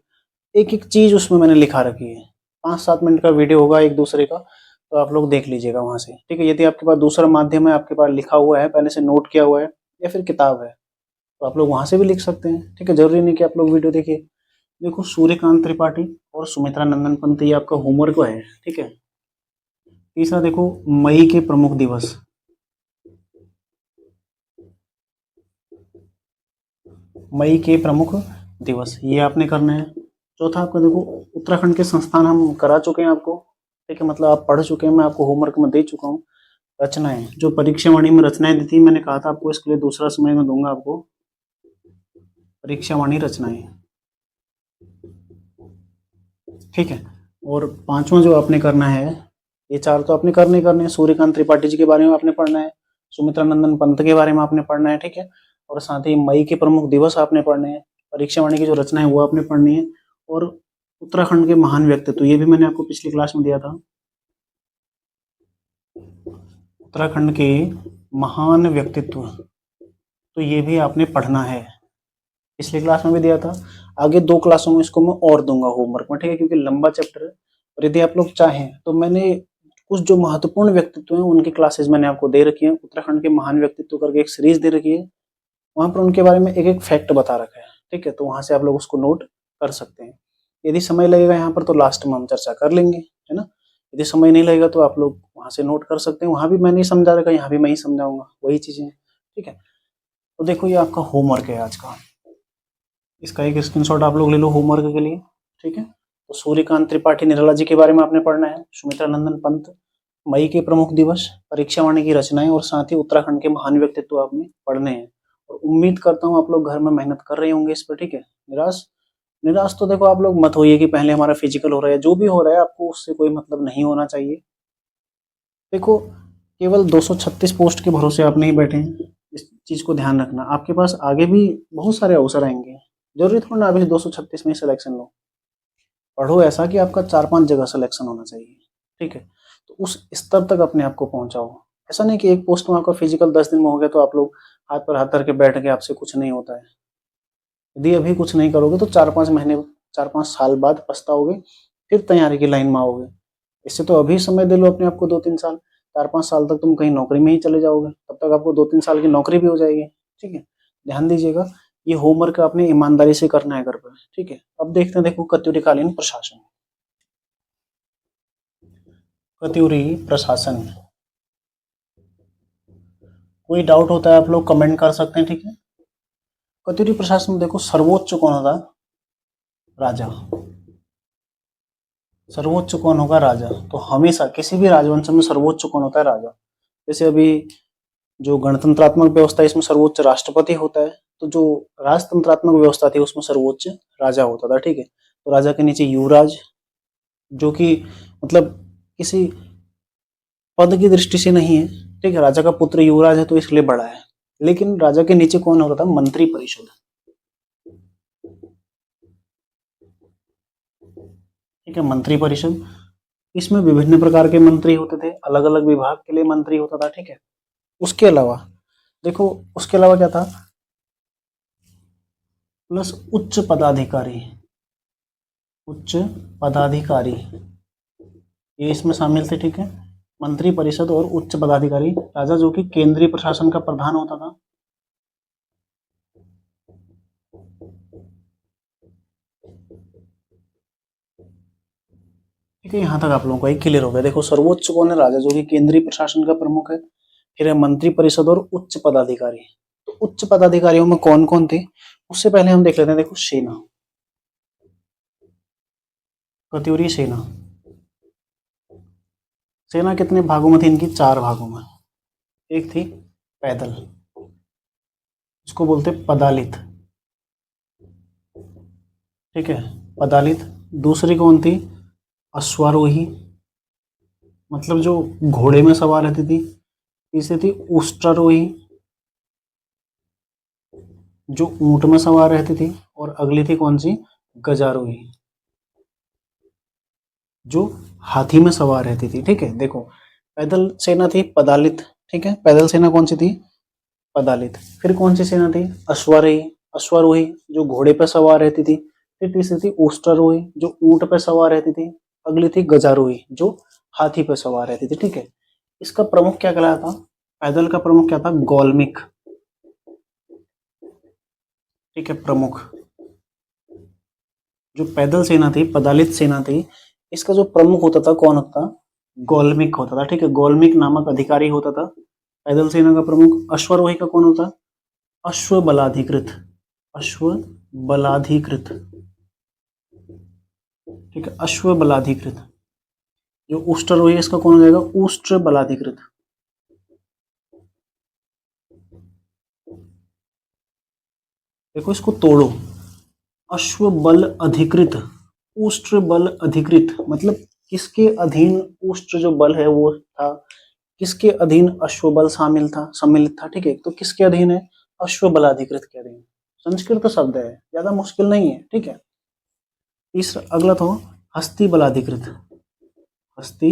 एक एक चीज उसमें मैंने लिखा रखी है। 5-7 मिनट का वीडियो होगा एक दूसरे का, तो आप लोग देख लीजिएगा वहां से, ठीक है। यदि आपके पास दूसरा माध्यम है, आपके पास लिखा हुआ है, पहले से नोट किया हुआ है, या फिर किताब है, तो आप लोग वहां से भी लिख सकते हैं, ठीक है। जरूरी नहीं कि आप लोग वीडियो देखिए। देखो सूर्यकांत त्रिपाठी और सुमित्रा नंदन पंत, ये आपका होमवर्क है, ठीक है। तीसरा देखो मई के प्रमुख दिवस, मई के प्रमुख दिवस, ये आपने करना है। चौथा आपका देखो उत्तराखंड के संस्थान हम करा चुके हैं आपको, ठीक है, मतलब आप पढ़ चुके हैं, मैं आपको होमवर्क में दे चुका हूँ। रचनाएं, जो परीक्षा वाणी में रचनाएं दी थी, मैंने कहा था आपको इसके लिए दूसरा समय मैं दूंगा आपको, परीक्षा वाणी रचनाएं, ठीक है। और पांचवा जो आपने करना है, ये चार तो आपने करने ही करने हैं, सूर्यकांत त्रिपाठी जी के बारे में आपने पढ़ना है, सुमित्रा नंदन पंत के बारे में आपने पढ़ना है, ठीक है। और साथ ही मई के प्रमुख दिवस आपने पढ़ने हैं, परीक्षा वाणी की जो रचना है वो आपने पढ़नी है, और उत्तराखंड के महान व्यक्तित्व, ये भी मैंने आपको पिछली क्लास में दिया था, उत्तराखंड के महान व्यक्तित्व, तो ये भी आपने पढ़ना है, पिछली क्लास में भी दिया था। आगे 2 क्लासों में इसको मैं और दूंगा होमवर्क में, ठीक है, क्योंकि लंबा चैप्टर है। और यदि आप लोग चाहें तो मैंने कुछ जो महत्वपूर्ण व्यक्तित्व हैं उनकी क्लासेस मैंने आपको दे रखी है, उत्तराखंड के महान व्यक्तित्व करके एक सीरीज दे रखी है, वहां पर उनके बारे में एक एक फैक्ट बता रखा है, ठीक है। तो वहां से आप लोग उसको नोट कर सकते हैं। यदि समय लगेगा यहाँ पर तो लास्ट में हम चर्चा कर लेंगे, है ना। यदि समय नहीं लगेगा तो आप लोग वहां से नोट कर सकते हैं, वहां भी मैंने समझा रखा है, यहाँ भी मैं ही समझाऊंगा वही चीजें, ठीक है। तो देखो ये आपका होमवर्क है आज का, इसका एक स्क्रीनशॉट आप लोग ले लो होमवर्क के लिए, ठीक है। तो सूर्यकांत त्रिपाठी निराला जी के बारे में आपने पढ़ना है, सुमित्रा नंदन पंत, मई के प्रमुख दिवस, परीक्षा वाणी की रचनाएं, और साथ ही उत्तराखंड के महान व्यक्तित्व आपने पढ़ने हैं। और उम्मीद करता हूँ आप लोग घर में मेहनत कर रहे होंगे इस पर, ठीक है। निराश निराश तो देखो आप लोग मत होइए कि पहले हमारा फिजिकल हो रहा है, जो भी हो रहा है आपको उससे कोई मतलब नहीं होना चाहिए। देखो केवल 236 पोस्ट के भरोसे आप नहीं बैठे हैं, इस चीज को ध्यान रखना, आपके पास आगे भी बहुत सारे अवसर आएंगे, जरूरी थोड़ा ना अभी 236 में सिलेक्शन लो, पढ़ो ऐसा कि आपका 4-5 जगह सिलेक्शन होना चाहिए, ठीक है। तो उस स्तर तक अपने आप को पहुंचाओ, ऐसा नहीं कि एक पोस्ट में आपका फिजिकल 10 दिन में हो गया तो आप लोग हाथ पर हाथ धर के बैठ के आपसे कुछ नहीं होता है। यदि अभी कुछ नहीं करोगे तो 4-5 महीने, 4-5 साल बाद पछताओगे, फिर तैयारी की लाइन में आओगे। इससे तो अभी समय दे लो अपने आप को 2-3 साल, 4-5 साल तक तुम कहीं नौकरी में ही चले जाओगे, तब तक आपको 2-3 साल की नौकरी भी हो जाएगी, ठीक है। ध्यान दीजिएगा, ये होमवर्क आपने ईमानदारी से करना है घर पर, ठीक है। अब देखते हैं, देखो कत्यूरीकालीन प्रशासन, कत्यूरी प्रशासन, कोई डाउट होता है आप लोग कमेंट कर सकते हैं, ठीक है। कत्यूरी प्रशासन में देखो सर्वोच्च कौन होता है, राजा, सर्वोच्च कौन होगा, राजा। तो हमेशा किसी भी राजवंश में सर्वोच्च कौन होता है, राजा। जैसे अभी जो गणतंत्रात्मक व्यवस्था है इसमें सर्वोच्च राष्ट्रपति होता है, तो जो राजतंत्रात्मक व्यवस्था थी उसमें सर्वोच्च राजा होता था, ठीक है। तो राजा के नीचे युवराज, जो कि मतलब किसी पद की दृष्टि से नहीं है, ठीक है, राजा का पुत्र युवराज है तो इसलिए बड़ा है। लेकिन राजा के नीचे कौन होता था, मंत्री परिषद, ठीक है, मंत्री परिषद। इसमें विभिन्न प्रकार के मंत्री होते थे, अलग अलग विभाग के लिए मंत्री होता था, ठीक है। उसके अलावा देखो, उसके अलावा क्या था, प्लस उच्च पदाधिकारी, उच्च पदाधिकारी ये इसमें शामिल थे, ठीक है। मंत्री परिषद और उच्च पदाधिकारी, राजा जो कि केंद्रीय प्रशासन का प्रधान होता था, ठीक है। यहां तक आप लोगों को एक क्लियर हो गया। देखो सर्वोच्च कौन है, राजा जो कि केंद्रीय प्रशासन का प्रमुख है, फिर है मंत्री परिषद और उच्च पदाधिकारी। तो उच्च पदाधिकारियों में कौन कौन थे, उससे पहले हम देख लेते हैं। देखो सेना, कत्यूरी सेना, सेना कितने भागों में थी इनकी, 4 भागों में। एक थी पैदल, इसको बोलते पदालित, ठीक है, पदालित। दूसरी कौन थी, अश्वारोही, मतलब जो घोड़े में सवार रहती थी। तीसरी थी उष्ट्रारोही, जो ऊंट में सवार रहती थी। और अगली थी कौन सी, गजारोही, जो हाथी में सवार रहती थी, ठीक है। देखो पैदल सेना थी पदालित, ठीक है, पैदल सेना कौन सी थी, पदालित। फिर कौन सी सेना थी, अश्वारोही, अश्वारोही जो घोड़े पर सवार रहती थी। फिर तीसरी थी उष्ट्रारोही, जो ऊंट पर सवार रहती थी। अगली थी गजारोही, जो हाथी पर सवार रहती थी, ठीक है। इसका प्रमुख क्या कहलाता था, पैदल का प्रमुख क्या था, गौलमिक, ठीक है, प्रमुख। जो पैदल सेना थी, पदालित सेना थी, इसका जो प्रमुख होता था कौन होता था, गौलमिक होता था, ठीक है। गौलमिक नामक अधिकारी होता था पैदल सेना का प्रमुख। अश्वारोही का कौन होता, अश्व बलाधिकृत, अश्व बलाधिकृत, ठीक है, अश्व बलाधिकृत। जो उष्ट्रारोही इसका कौन हो जाएगा, उष्ट्र बलाधिकृत, देखो इसको तोड़ो। अश्व बल अधिकृत, उष्ट्र बल अधिकृत मतलब किसके अधीन उष्ट्र जो बल है वो था, किसके अधीन अश्व बल सम्मिलित था। ठीक है, तो किसके अधीन है, अश्व बलाधिकृत के अधीन। संस्कृत शब्द है, ज्यादा मुश्किल नहीं है। ठीक है, तीसरा अगला तो हस्ती बलाधिकृत, हस्ती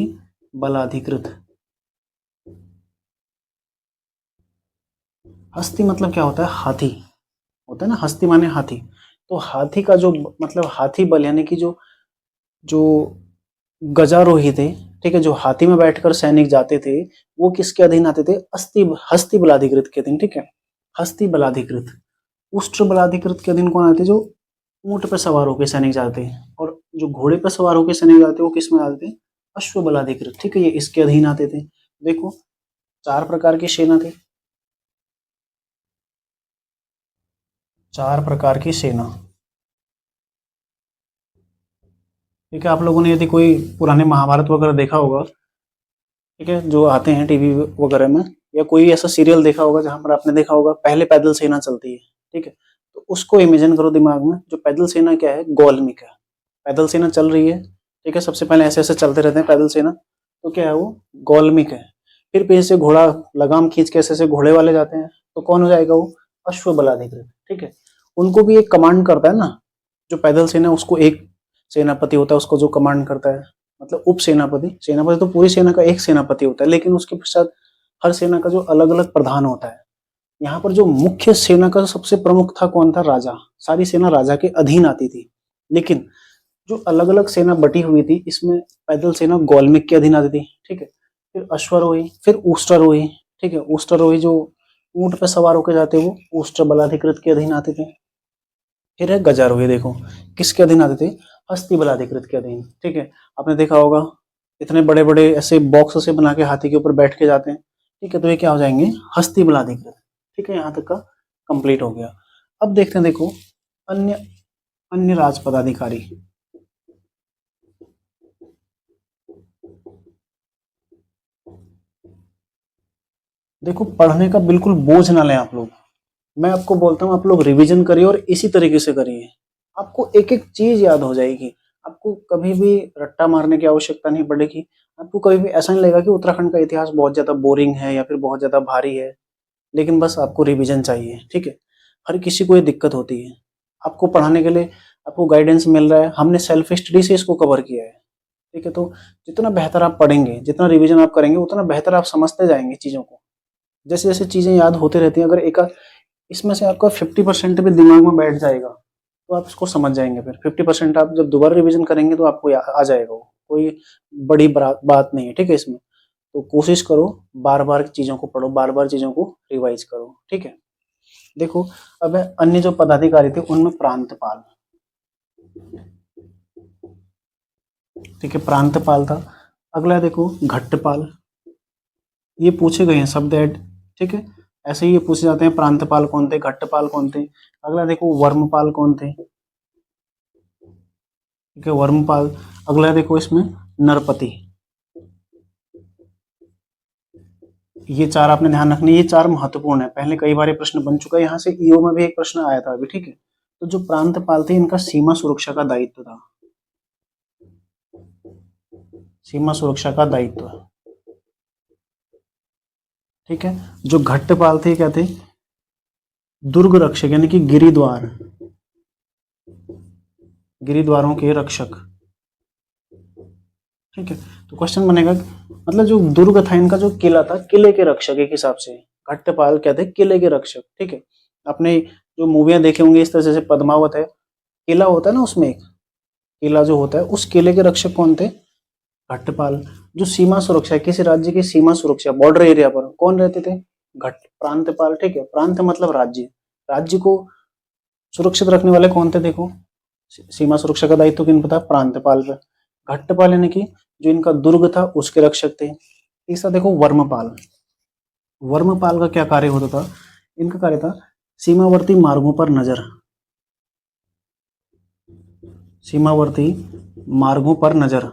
बलाधिकृत। हस्ती मतलब क्या होता है, हाथी होता है ना, हस्ती माने हाथी। तो हाथी का जो मतलब हाथी बल यानी कि जो जो गजारोही थे, ठीक है, जो हाथी में बैठकर सैनिक जाते थे, वो किसके अधीन आते थे, हस्ती बलाधिकृत के अधीन। ठीक है, हस्ती बलाधिकृत। उष्ट्र बलाधिकृत के अधीन कौन आते, जो ऊंट पे सवार होकर सैनिक जाते हैं, और जो घोड़े पे सवार होकर सैनिक जाते हैं वो किस में आते थे, अश्व बलाधिकृत। ठीक है, ये इसके अधीन आते थे। देखो 4 प्रकार की सेना थी, 4 प्रकार की सेना। ठीक है, आप लोगों ने यदि कोई पुराने महाभारत वगैरह देखा होगा, ठीक है, जो आते हैं टीवी वगैरह में, या कोई ऐसा सीरियल देखा होगा जहां पर आपने देखा होगा पहले पैदल सेना चलती है। ठीक है, तो उसको इमेजिन करो दिमाग में, जो पैदल सेना क्या है, गौलमिक है। पैदल सेना चल रही है, ठीक है, सबसे पहले ऐसे ऐसे चलते रहते हैं पैदल सेना, तो क्या है वो, गौलमिक है। फिर पीछे से घोड़ा लगाम खींच के ऐसे ऐसे घोड़े वाले जाते हैं, तो कौन हो जाएगा वो, अश्व बलाधिकृत। ठीक है, उनको भी एक कमांड करता है ना, जो पैदल सेना उसको एक सेनापति होता है, उसको जो कमांड करता है, मतलब उप सेनापति। सेनापति तो पूरी सेना का एक सेनापति होता है, लेकिन उसके पश्चात हर सेना का जो अलग अलग प्रधान होता है। यहाँ पर जो मुख्य सेना का सबसे प्रमुख था कौन था, राजा। सारी सेना राजा के अधीन आती थी, लेकिन जो अलग अलग सेना बटी हुई थी, इसमें पैदल सेना गौलमिक के अधीन आती थी। ठीक है, फिर अश्वारोही, फिर उष्ट्रारोही। ठीक है, उष्ट्रारोही जो ऊंट पे सवार होकर जाते वो उष्ट्र बलाधिकृत के अधीन आते थे। फिर है गजारोही, देखो किसके अधीन आते थे, हस्ती बलाधिकृत के अधीन। ठीक है, आपने देखा होगा इतने बड़े बड़े ऐसे बॉक्स से बना के हाथी के ऊपर बैठ के जाते हैं। ठीक है, तो ये क्या हो जाएंगे, हस्ती बलाधिकृत। ठीक है, यहाँ तक का कंप्लीट हो गया। अब देखते हैं, देखो अन्य अन्य राज पदाधिकारी। देखो पढ़ने का बिल्कुल बोझ ना लें आप लोग। मैं आपको बोलता हूँ आप लोग रिवीजन करिए और इसी तरीके से करिए, आपको एक एक चीज याद हो जाएगी। आपको कभी भी रट्टा मारने की आवश्यकता नहीं पड़ेगी। आपको कभी भी ऐसा नहीं लगेगा कि उत्तराखंड का इतिहास बहुत ज्यादा बोरिंग है या फिर बहुत ज्यादा भारी है, लेकिन बस आपको रिवीजन चाहिए। ठीक है, हर किसी को ये दिक्कत होती है। आपको पढ़ाने के लिए आपको गाइडेंस मिल रहा है, हमने सेल्फ स्टडी से इसको कवर किया है। ठीक है, तो जितना बेहतर आप पढ़ेंगे, जितना रिवीजन आप करेंगे, उतना बेहतर आप समझते जाएंगे चीजों को। जैसे जैसे चीजें याद होती रहती हैं, अगर एक इसमें से आपका 50% भी दिमाग में बैठ जाएगा तो आप इसको समझ जाएंगे। फिर 50% आप जब दोबारा रिवीजन करेंगे तो आपको आ जाएगा वो, कोई बड़ी बात नहीं है। ठीक है, इसमें तो कोशिश करो, बार बार चीजों को पढ़ो, बार बार चीजों को रिवाइज करो। ठीक है, देखो अब अन्य जो पदाधिकारी थे उनमें प्रांतपाल। ठीक है, प्रांतपाल था। अगला देखो घट्टपाल, ये पूछे गए हैं शब्द ऐड। ठीक है, ऐसे ही ये पूछे जाते हैं, प्रांतपाल कौन थे, घट्टपाल कौन थे। अगला देखो वर्मपाल कौन थे। ठीक है, वर्मपाल। अगला देखो इसमें नरपति। ये 4 आपने ध्यान रखने, ये 4 महत्वपूर्ण है, पहले कई बार ये प्रश्न बन चुका है, यहाँ से ईओ में भी एक प्रश्न आया था अभी। ठीक है, तो जो प्रांतपाल थे इनका सीमा सुरक्षा का दायित्व था, सीमा सुरक्षा का दायित्व। ठीक है, जो घट्टपाल थे क्या थे, दुर्ग रक्षक यानी कि गिरिद्वार, गिरिद्वारों के रक्षक। ठीक है, तो क्वेश्चन बनेगा मतलब जो दुर्ग था इनका, जो किला था, किले के रक्षक एक हिसाब से घट्टपाल क्या थे, किले के रक्षक। ठीक है, आपने जो मूवियां देखे होंगे इस तरह से, पद्मावत है, किला होता है ना, उसमें एक किला जो होता है, उस किले के रक्षक कौन थे, घट्टपाल। जो सीमा सुरक्षा, किसी राज्य की सीमा सुरक्षा, बॉर्डर एरिया पर कौन रहते थे, घट प्रांतपाल। ठीक है, प्रांत मतलब राज्य, राज्य को सुरक्षित रखने वाले कौन थे, देखो सीमा सुरक्षा का दायित्व किन पर था, प्रांतपाल पे। घट्टपाल यानी कि जो इनका दुर्ग था उसके रक्षक थे। तीसरा देखो वर्मपाल, वर्मपाल का क्या कार्य होता था, इनका कार्य था सीमावर्ती मार्गों पर नजर, सीमावर्ती मार्गों पर नजर।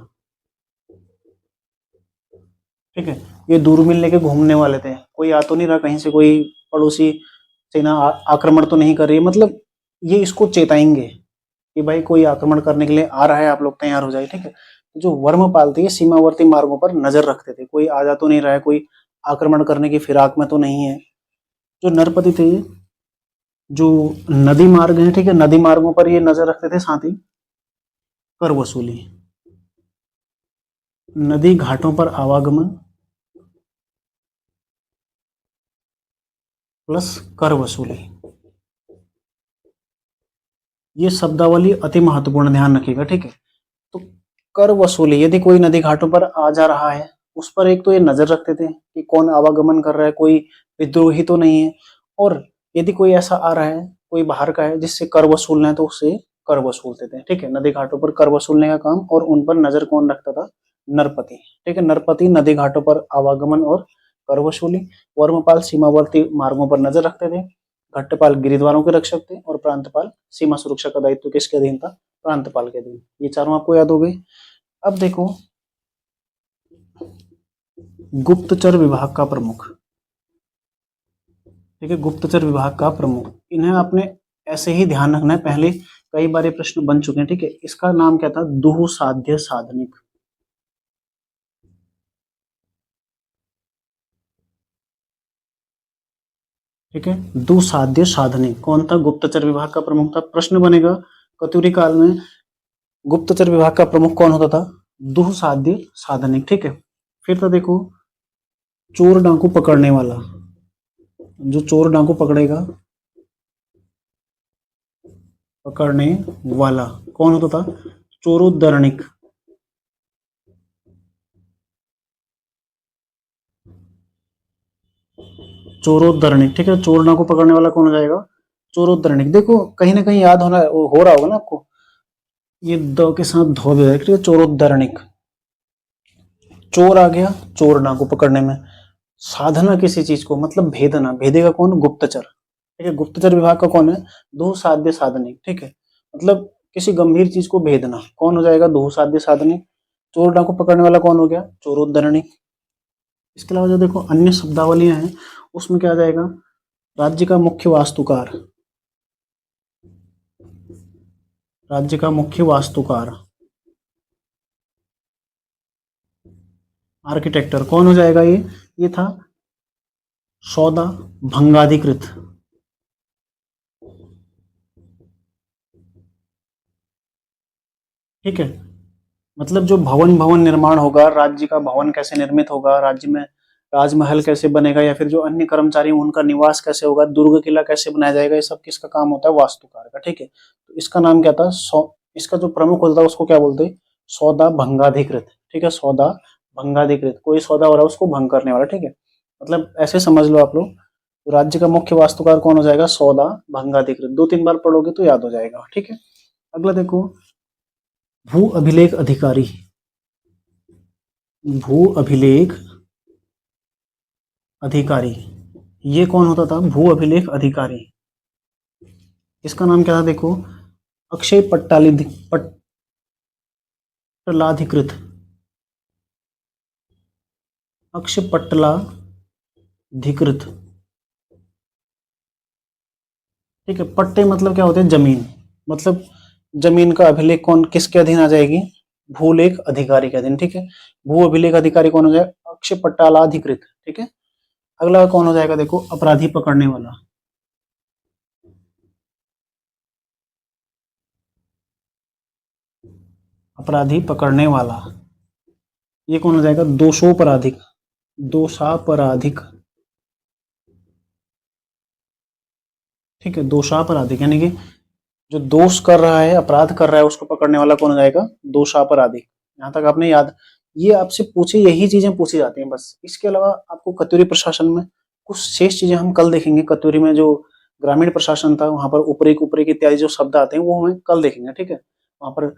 ठीक है, ये दूरबीन लेके घूमने वाले थे, कोई आ तो नहीं रहा कहीं से, कोई पड़ोसी सेना आक्रमण तो नहीं कर रही है, मतलब ये इसको चेताएंगे कि भाई कोई आक्रमण करने के लिए आ रहा है, आप लोग तैयार हो जाए, ठीक है। तो जो वर्मपाल थे ये सीमावर्ती मार्गों पर नजर रखते थे, कोई आ जा तो नहीं रहा है, कोई आक्रमण करने की फिराक में तो नहीं है। जो नरपति थे, जो नदी मार्ग है, ठीक है, नदी मार्गों पर ये नजर रखते थे, साथ ही कर वसूली, नदी घाटों पर आवागमन प्लस कर वसूली, ये शब्दावली अति महत्वपूर्ण, ध्यान रखिएगा, ठीक है। तो कर वसूली, यदि कोई नदी घाटों पर आ जा रहा है, उस पर एक तो ये नजर रखते थे कि कौन आवागमन कर रहा है, कोई विद्रोही तो नहीं है, और यदि कोई ऐसा आ रहा है, कोई बाहर का है जिससे कर वसूलना है, तो उससे कर वसूलते थे, ठीक है। नदी घाटों पर कर वसूलने का काम, और उन पर नजर कौन रखता था? नरपति, ठीक है। नरपति नदी घाटों पर आवागमन और कर वसूली, वर्मपाल सीमावर्ती मार्गों पर नजर रखते थे, घट्टपाल गिरिद्वारों के रक्षक थे, और प्रांतपाल सीमा सुरक्षा का दायित्व किसके अधीन था? प्रांतपाल के अधीन। ये चारों आपको याद हो गई। अब देखो गुप्तचर विभाग का प्रमुख, ठीक है, गुप्तचर विभाग का प्रमुख, इन्हें आपने ऐसे ही ध्यान रखना है, पहले कई बार ये प्रश्न बन चुके हैं, ठीक है। इसका नाम क्या था? दुसाध्य साधनिक, ठीक है। दुसाध्य साधनिक कौन था? गुप्तचर विभाग का प्रमुख था। प्रश्न बनेगा कत्यूरी काल में गुप्तचर विभाग का प्रमुख कौन होता था? दुसाध्य साधनिक, ठीक है। फिर तो देखो चोर डाकू पकड़ने वाला, जो चोर डाकू पकड़ने वाला कौन होता था? चोरोद्धरणिक, चोरोद्धरणिक, ठीक है। चोर डाकू पकड़ने वाला कौन हो जाएगा? चोरोद्धरणिक। देखो कहीं ना कहीं याद हो रहा होगा ना आपको, ये द के साथ धो भी है, ठीक है। चोरोद्धरणिक, चोर आ गया चोर डाकू पकड़ने में, साधना किसी चीज को मतलब भेदना, भेदेगा कौन? गुप्तचर, ठीक है। गुप्तचर विभाग का कौन है? दुसाध्य साधनिक, ठीक है। मतलब किसी गंभीर चीज को भेदना, कौन हो जाएगा? दुसाध्य साधनिक। चोर डाकू पकड़ने वाला कौन हो गया? चोरोद्धरणिक। इसके अलावा जो देखो अन्य शब्दावलियां हैं, उसमें क्या आ जाएगा? राज्य का मुख्य वास्तुकार, राज्य का मुख्य वास्तुकार, आर्किटेक्टर कौन हो जाएगा? ये था सौदा भंगाधिकृत, ठीक है। मतलब जो भवन भवन निर्माण होगा, राज्य का भवन कैसे निर्मित होगा, राज्य में राजमहल कैसे बनेगा, या फिर जो अन्य कर्मचारी उनका निवास कैसे होगा, दुर्ग किला कैसे बनाया जाएगा, ये सब किसका काम होता है? वास्तुकार का, ठीक है। तो इसका नाम क्या था? इसका जो प्रमुख होता है उसको क्या बोलते हैं? सौदा भंगाधिकृत, ठीक है। सौदा भंगाधिकृत, कोई सौदा हो रहा है उसको भंग करने वाला, ठीक है। मतलब ऐसे समझ लो आप लोग, तो राज्य का मुख्य वास्तुकार कौन हो जाएगा? सौदा भंगाधिकृत। 2-3 बार पढ़ोगे तो याद हो जाएगा, ठीक है। अगला देखो भू अभिलेख अधिकारी, भू अभिलेख अधिकारी, ये कौन होता था? भू अभिलेख अधिकारी। इसका नाम क्या था? देखो अक्षय पट्टलाधिकृत, अक्षय पट्टलाधिकृत, ठीक है। पट्टे मतलब क्या होते हैं? जमीन, मतलब जमीन का अभिलेख कौन किसके अधीन आ जाएगी? भूलेख अधिकारी के अधीन, ठीक है। भू अभिलेख अधिकारी कौन हो जाएगा? अक्षय पट्टालाधिकृत, ठीक है। अगला कौन हो जाएगा? देखो अपराधी पकड़ने वाला, अपराधी पकड़ने वाला, ये कौन हो जाएगा? दोषोपराधिक, दोषापराधिक, ठीक है। दोषापराधिक यानी कि जो दोष कर रहा है, अपराध कर रहा है, उसको पकड़ने वाला कौन हो जाएगा? दोषापराधिक। यहाँ तक आपने याद, ये आपसे पूछे, यही चीजें पूछी जाती हैं बस। इसके अलावा आपको कत्यूरी प्रशासन में कुछ शेष चीजें हम कल देखेंगे। कत्यूरी में जो ग्रामीण प्रशासन था, वहां पर उपरेक उपरेक इत्यादि जो शब्द आते हैं, वो हमें कल देखेंगे, ठीक है। वहां पर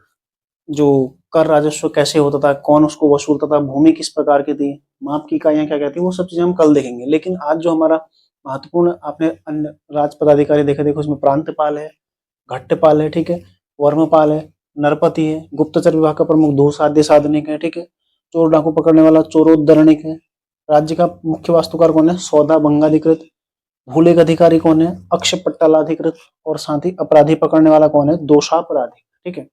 जो कर राजस्व कैसे होता था, कौन उसको वसूलता था, भूमि किस प्रकार की थी, माप की इकाइयां क्या कहती है, वो सब चीजें हम कल देखेंगे। लेकिन आज जो हमारा महत्वपूर्ण आपने अन्य राज पदाधिकारी देखे, देखो इसमें प्रांतपाल है, घट्टपाल है, ठीक है, वर्मपाल है, नरपति है, गुप्तचर विभाग का प्रमुख दुसाध्य साधनिक है, ठीक है, चोर डाकू पकड़ने वाला चोरोद्धरणिक है, राज्य का मुख्य वास्तुकार कौन है? सौदा भंगाधिकृत, भूल एक अधिकारी कौन है? अक्ष पट्टालाधिकृत। और साथ ही अपराधी पकड़ने वाला कौन है? दोषापराधी। ठीक है।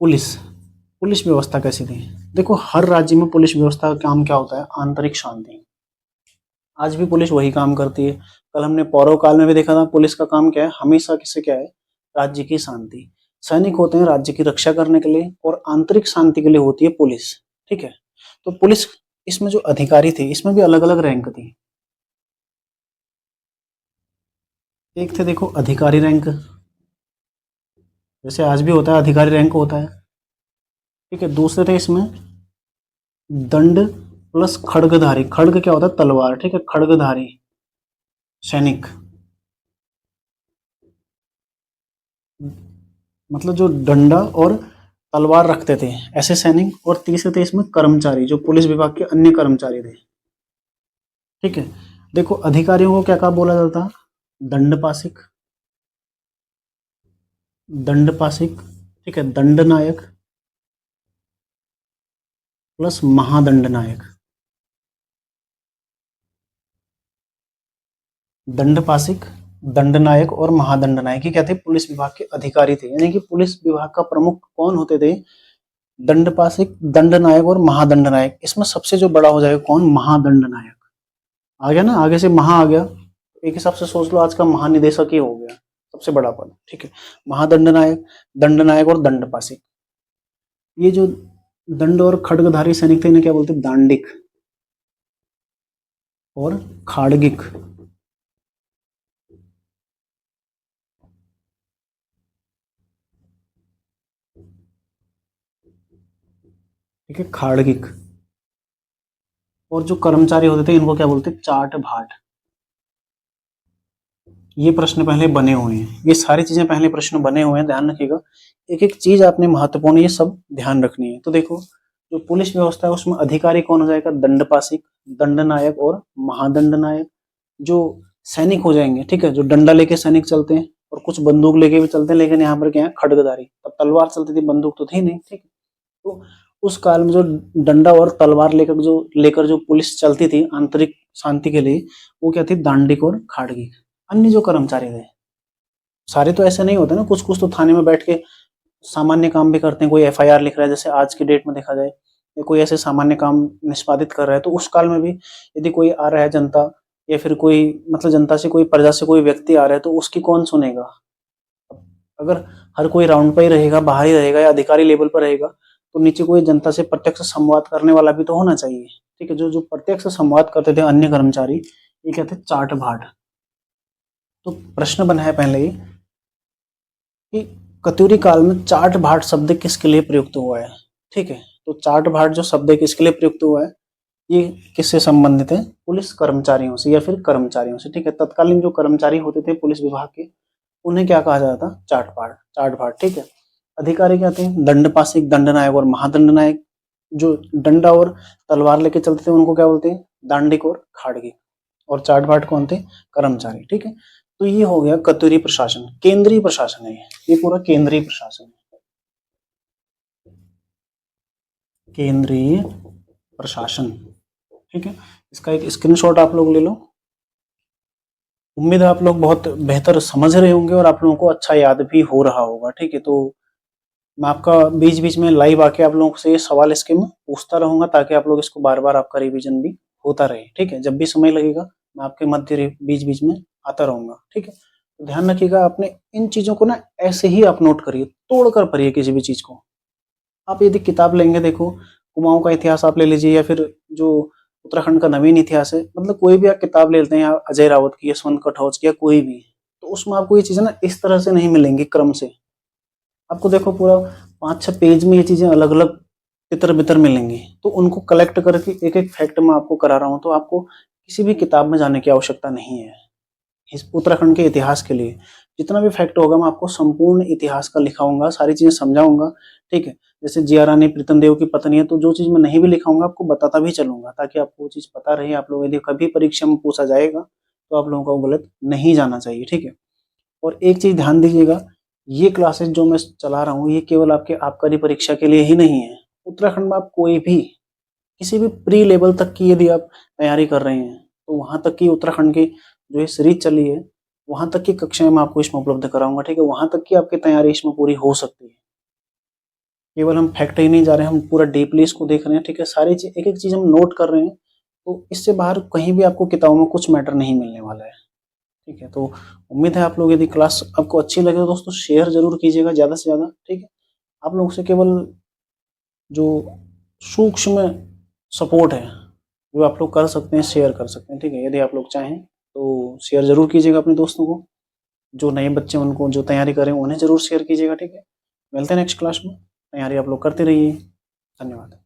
पुलिस, पुलिस व्यवस्था कैसी थी? देखो हर राज्य में पुलिस व्यवस्था का काम क्या होता है? आंतरिक शांति। आज भी पुलिस वही काम करती है। कल हमने पौरव काल में भी देखा था पुलिस का काम क्या है? हमेशा किससे क्या है? राज्य की शांति। सैनिक होते हैं राज्य की रक्षा करने के लिए और आंतरिक शांति के लिए होती है पुलिस। ठीक है। तो पुलिस इसमें जो अधिकारी थे इसमें भी अलग अलग रैंक थी। एक थे देखो अधिकारी रैंक, जैसे आज भी होता है अधिकारी रैंक होता है। ठीक है। दूसरे थे इसमें दंड प्लस खड्गधारी। खड्ग क्या होता है? तलवार। ठीक है। खड्गधारी सैनिक, मतलब जो डंडा और तलवार रखते थे ऐसे सैनिक। और तीसरे थे इसमें कर्मचारी, जो पुलिस विभाग के अन्य कर्मचारी थे। ठीक है। देखो अधिकारियों को क्या कहा बोला जाता? दंडपासिक, दंडपासिक। ठीक है। दंडनायक प्लस महादंडनायक। दंडपासिक, दंडनायक और महादंडनायक ये क्या थे? पुलिस विभाग के अधिकारी थे। यानी कि पुलिस विभाग का प्रमुख कौन होते थे? दंडपासिक, दंडनायक और महादंडनायक। इसमें सबसे जो बड़ा हो जाएगा कौन? महादंडनायक। आ गया ना, आगे से महा आ गया। एक हिसाब से सोच लो आज का महानिदेशक ही हो गया, सबसे बड़ा पद। ठीक है। महादंडनायक, दंडनायक और दंडपासिक। ये जो दंड और खड्गधारी सैनिक थे इन्हें क्या बोलते? दांडिक और खाड़गिक। ठीक है। खाड़गिक। और जो कर्मचारी होते थे इनको क्या बोलते? चाट भाट। ये प्रश्न पहले बने हुए हैं, ये सारी चीजें पहले प्रश्न बने हुए हैं, ध्यान रखिएगा। एक एक चीज आपने महत्वपूर्ण ये सब ध्यान रखनी है। तो देखो जो पुलिस व्यवस्था है उसमें अधिकारी कौन हो जाएगा? दंडपासिक, दंडनायक और महादंडनायक। जो सैनिक हो जाएंगे, ठीक है, जो डंडा लेके सैनिक चलते हैं और कुछ बंदूक लेके भी चलते हैं, लेकिन यहाँ पर क्या है? खड्गधारी। तब तलवार चलती थी, बंदूक तो थी नहीं। ठीक है। तो उस काल में जो डंडा और तलवार लेकर जो पुलिस चलती थी आंतरिक शांति के लिए, वो क्या थी? दांडिक और खाड़गी। अन्य जो कर्मचारी थे, सारे तो ऐसे नहीं होते ना, कुछ कुछ तो थाने में बैठ के सामान्य काम भी करते हैं। कोई एफआईआर लिख रहा है, जैसे आज की डेट में देखा जाए, या कोई ऐसे सामान्य काम निष्पादित कर रहा है, तो उस काल में भी यदि कोई आ रहा है जनता, या फिर कोई मतलब जनता से कोई प्रजा से कोई व्यक्ति आ रहा है, तो उसकी कौन सुनेगा? अगर हर कोई राउंड पर ही रहेगा, बाहर ही रहेगा, या अधिकारी लेवल पर रहेगा, तो नीचे कोई जनता से प्रत्यक्ष संवाद करने वाला भी तो होना चाहिए। ठीक है। जो जो प्रत्यक्ष संवाद करते थे अन्य कर्मचारी, ये कहते चाट भाट। तो प्रश्न बना है पहले ही कि कत्यूरी काल में चाट भाट शब्द किसके लिए प्रयुक्त हुआ है? ठीक है। तो चाट भाट जो शब्द है किसके लिए प्रयुक्त हुआ है? ये किससे संबंधित है? पुलिस कर्मचारियों से या फिर कर्मचारियों से। ठीक है। तत्कालीन जो कर्मचारी होते थे पुलिस विभाग के, उन्हें क्या कहा जाता था? चाट भाट, चाट भाट। ठीक है। अधिकारी क्या थे? दंडपासिक, दंडनायक और महादंडनायक। जो डंडा और तलवार लेके चलते थे उनको क्या बोलते हैं? दांडिक और खाड़गी। और चाट भाट कौन थे? कर्मचारी। ठीक है। तो ये हो गया कत्यूरी प्रशासन, केंद्रीय प्रशासन है ये पूरा केंद्रीय प्रशासन है। केंद्रीय प्रशासन। ठीक है। इसका एक स्क्रीनशॉट आप लोग ले लो। उम्मीद है आप लोग बहुत बेहतर समझ रहे होंगे और आप लोगों को अच्छा याद भी हो रहा होगा। ठीक है। तो मैं आपका बीच बीच में लाइव आके आप लोगों से सवाल इसके में पूछता रहूंगा, ताकि आप लोग इसको बार बार आपका रिवीजन भी होता रहे। ठीक है। जब भी समय लगेगा मैं आपके मध्य बीच बीच में आता रहूंगा। ठीक है। तो ध्यान रखिएगा, आपने इन चीजों को ना ऐसे ही आप नोट करिए, तोड़कर पढ़िए किसी भी चीज को। आप यदि किताब लेंगे, देखो कुमाऊं का इतिहास आप ले लीजिए, या फिर जो उत्तराखंड का नवीन इतिहास है, मतलब कोई भी आप किताब ले लेते हैं, अजय रावत की, यशवंत कटोच की, या कोई भी, तो उसमें आपको ये चीजें ना इस तरह से नहीं मिलेंगी क्रम से। आपको देखो पूरा 5-6 पेज में ये चीजें अलग अलग तितर बितर मिलेंगी। तो उनको कलेक्ट करके एक एक फैक्ट मैं आपको करा रहा हूं, तो आपको किसी भी किताब में जाने की आवश्यकता नहीं है। इस उत्तराखंड के इतिहास के लिए जितना भी फैक्ट होगा मैं आपको संपूर्ण इतिहास का लिखाऊंगा, सारी चीजें समझाऊंगा। ठीक है। जैसे जिया रानी प्रीतम देव की पत्नी है, तो जो चीज मैं नहीं भी लिखाऊंगा आपको बताता भी चलूंगा, ताकि आपको वो चीज पता रहे। आप लोग यदि कभी परीक्षा में पूछा जाएगा तो आप लोगों को गलत नहीं जाना चाहिए। ठीक है। और एक चीज ध्यान दीजिएगा, ये क्लासेस जो मैं चला रहा हूँ ये केवल आपके आबकारी परीक्षा के लिए ही नहीं है। उत्तराखंड में आप कोई भी किसी भी प्री लेवल तक की यदि आप तैयारी कर रहे हैं तो वहाँ तक की उत्तराखंड की जो ये सीरीज चली है, वहाँ तक की कक्षाएँ मैं आपको इसमें उपलब्ध कराऊँगा, ठीक है? वहाँ तक की आपकी तैयारी इसमें पूरी हो सकती है। केवल हम फैक्ट ही नहीं जा रहे हैं, हम पूरा डीपली इसको देख रहे हैं, ठीक है? सारी चीज़ एक-एक चीज़ हम नोट कर रहे हैं, तो इससे बाहर कहीं भी आपको किताबों में कुछ मैटर नहीं मिलने वाला है, ठीक है? तो उम्मीद है आप लोग यदि क्लास आपको अच्छी लगे तो दोस्तों शेयर ज़रूर कीजिएगा ज़्यादा से ज़्यादा, ठीक है? आप लोगों से केवल जो सूक्ष्म सपोर्ट है, जो आप लोग कर सकते हैं, शेयर कर सकते हैं, ठीक है? यदि आप लोग चाहें तो शेयर ज़रूर कीजिएगा अपने दोस्तों को। जो नए बच्चे हैं उनको जो तैयारी कर रहे हैं उन्हें ज़रूर शेयर कीजिएगा, ठीक है? मिलते हैं नेक्स्ट क्लास में, तैयारी आप लोग करते रहिए। धन्यवाद।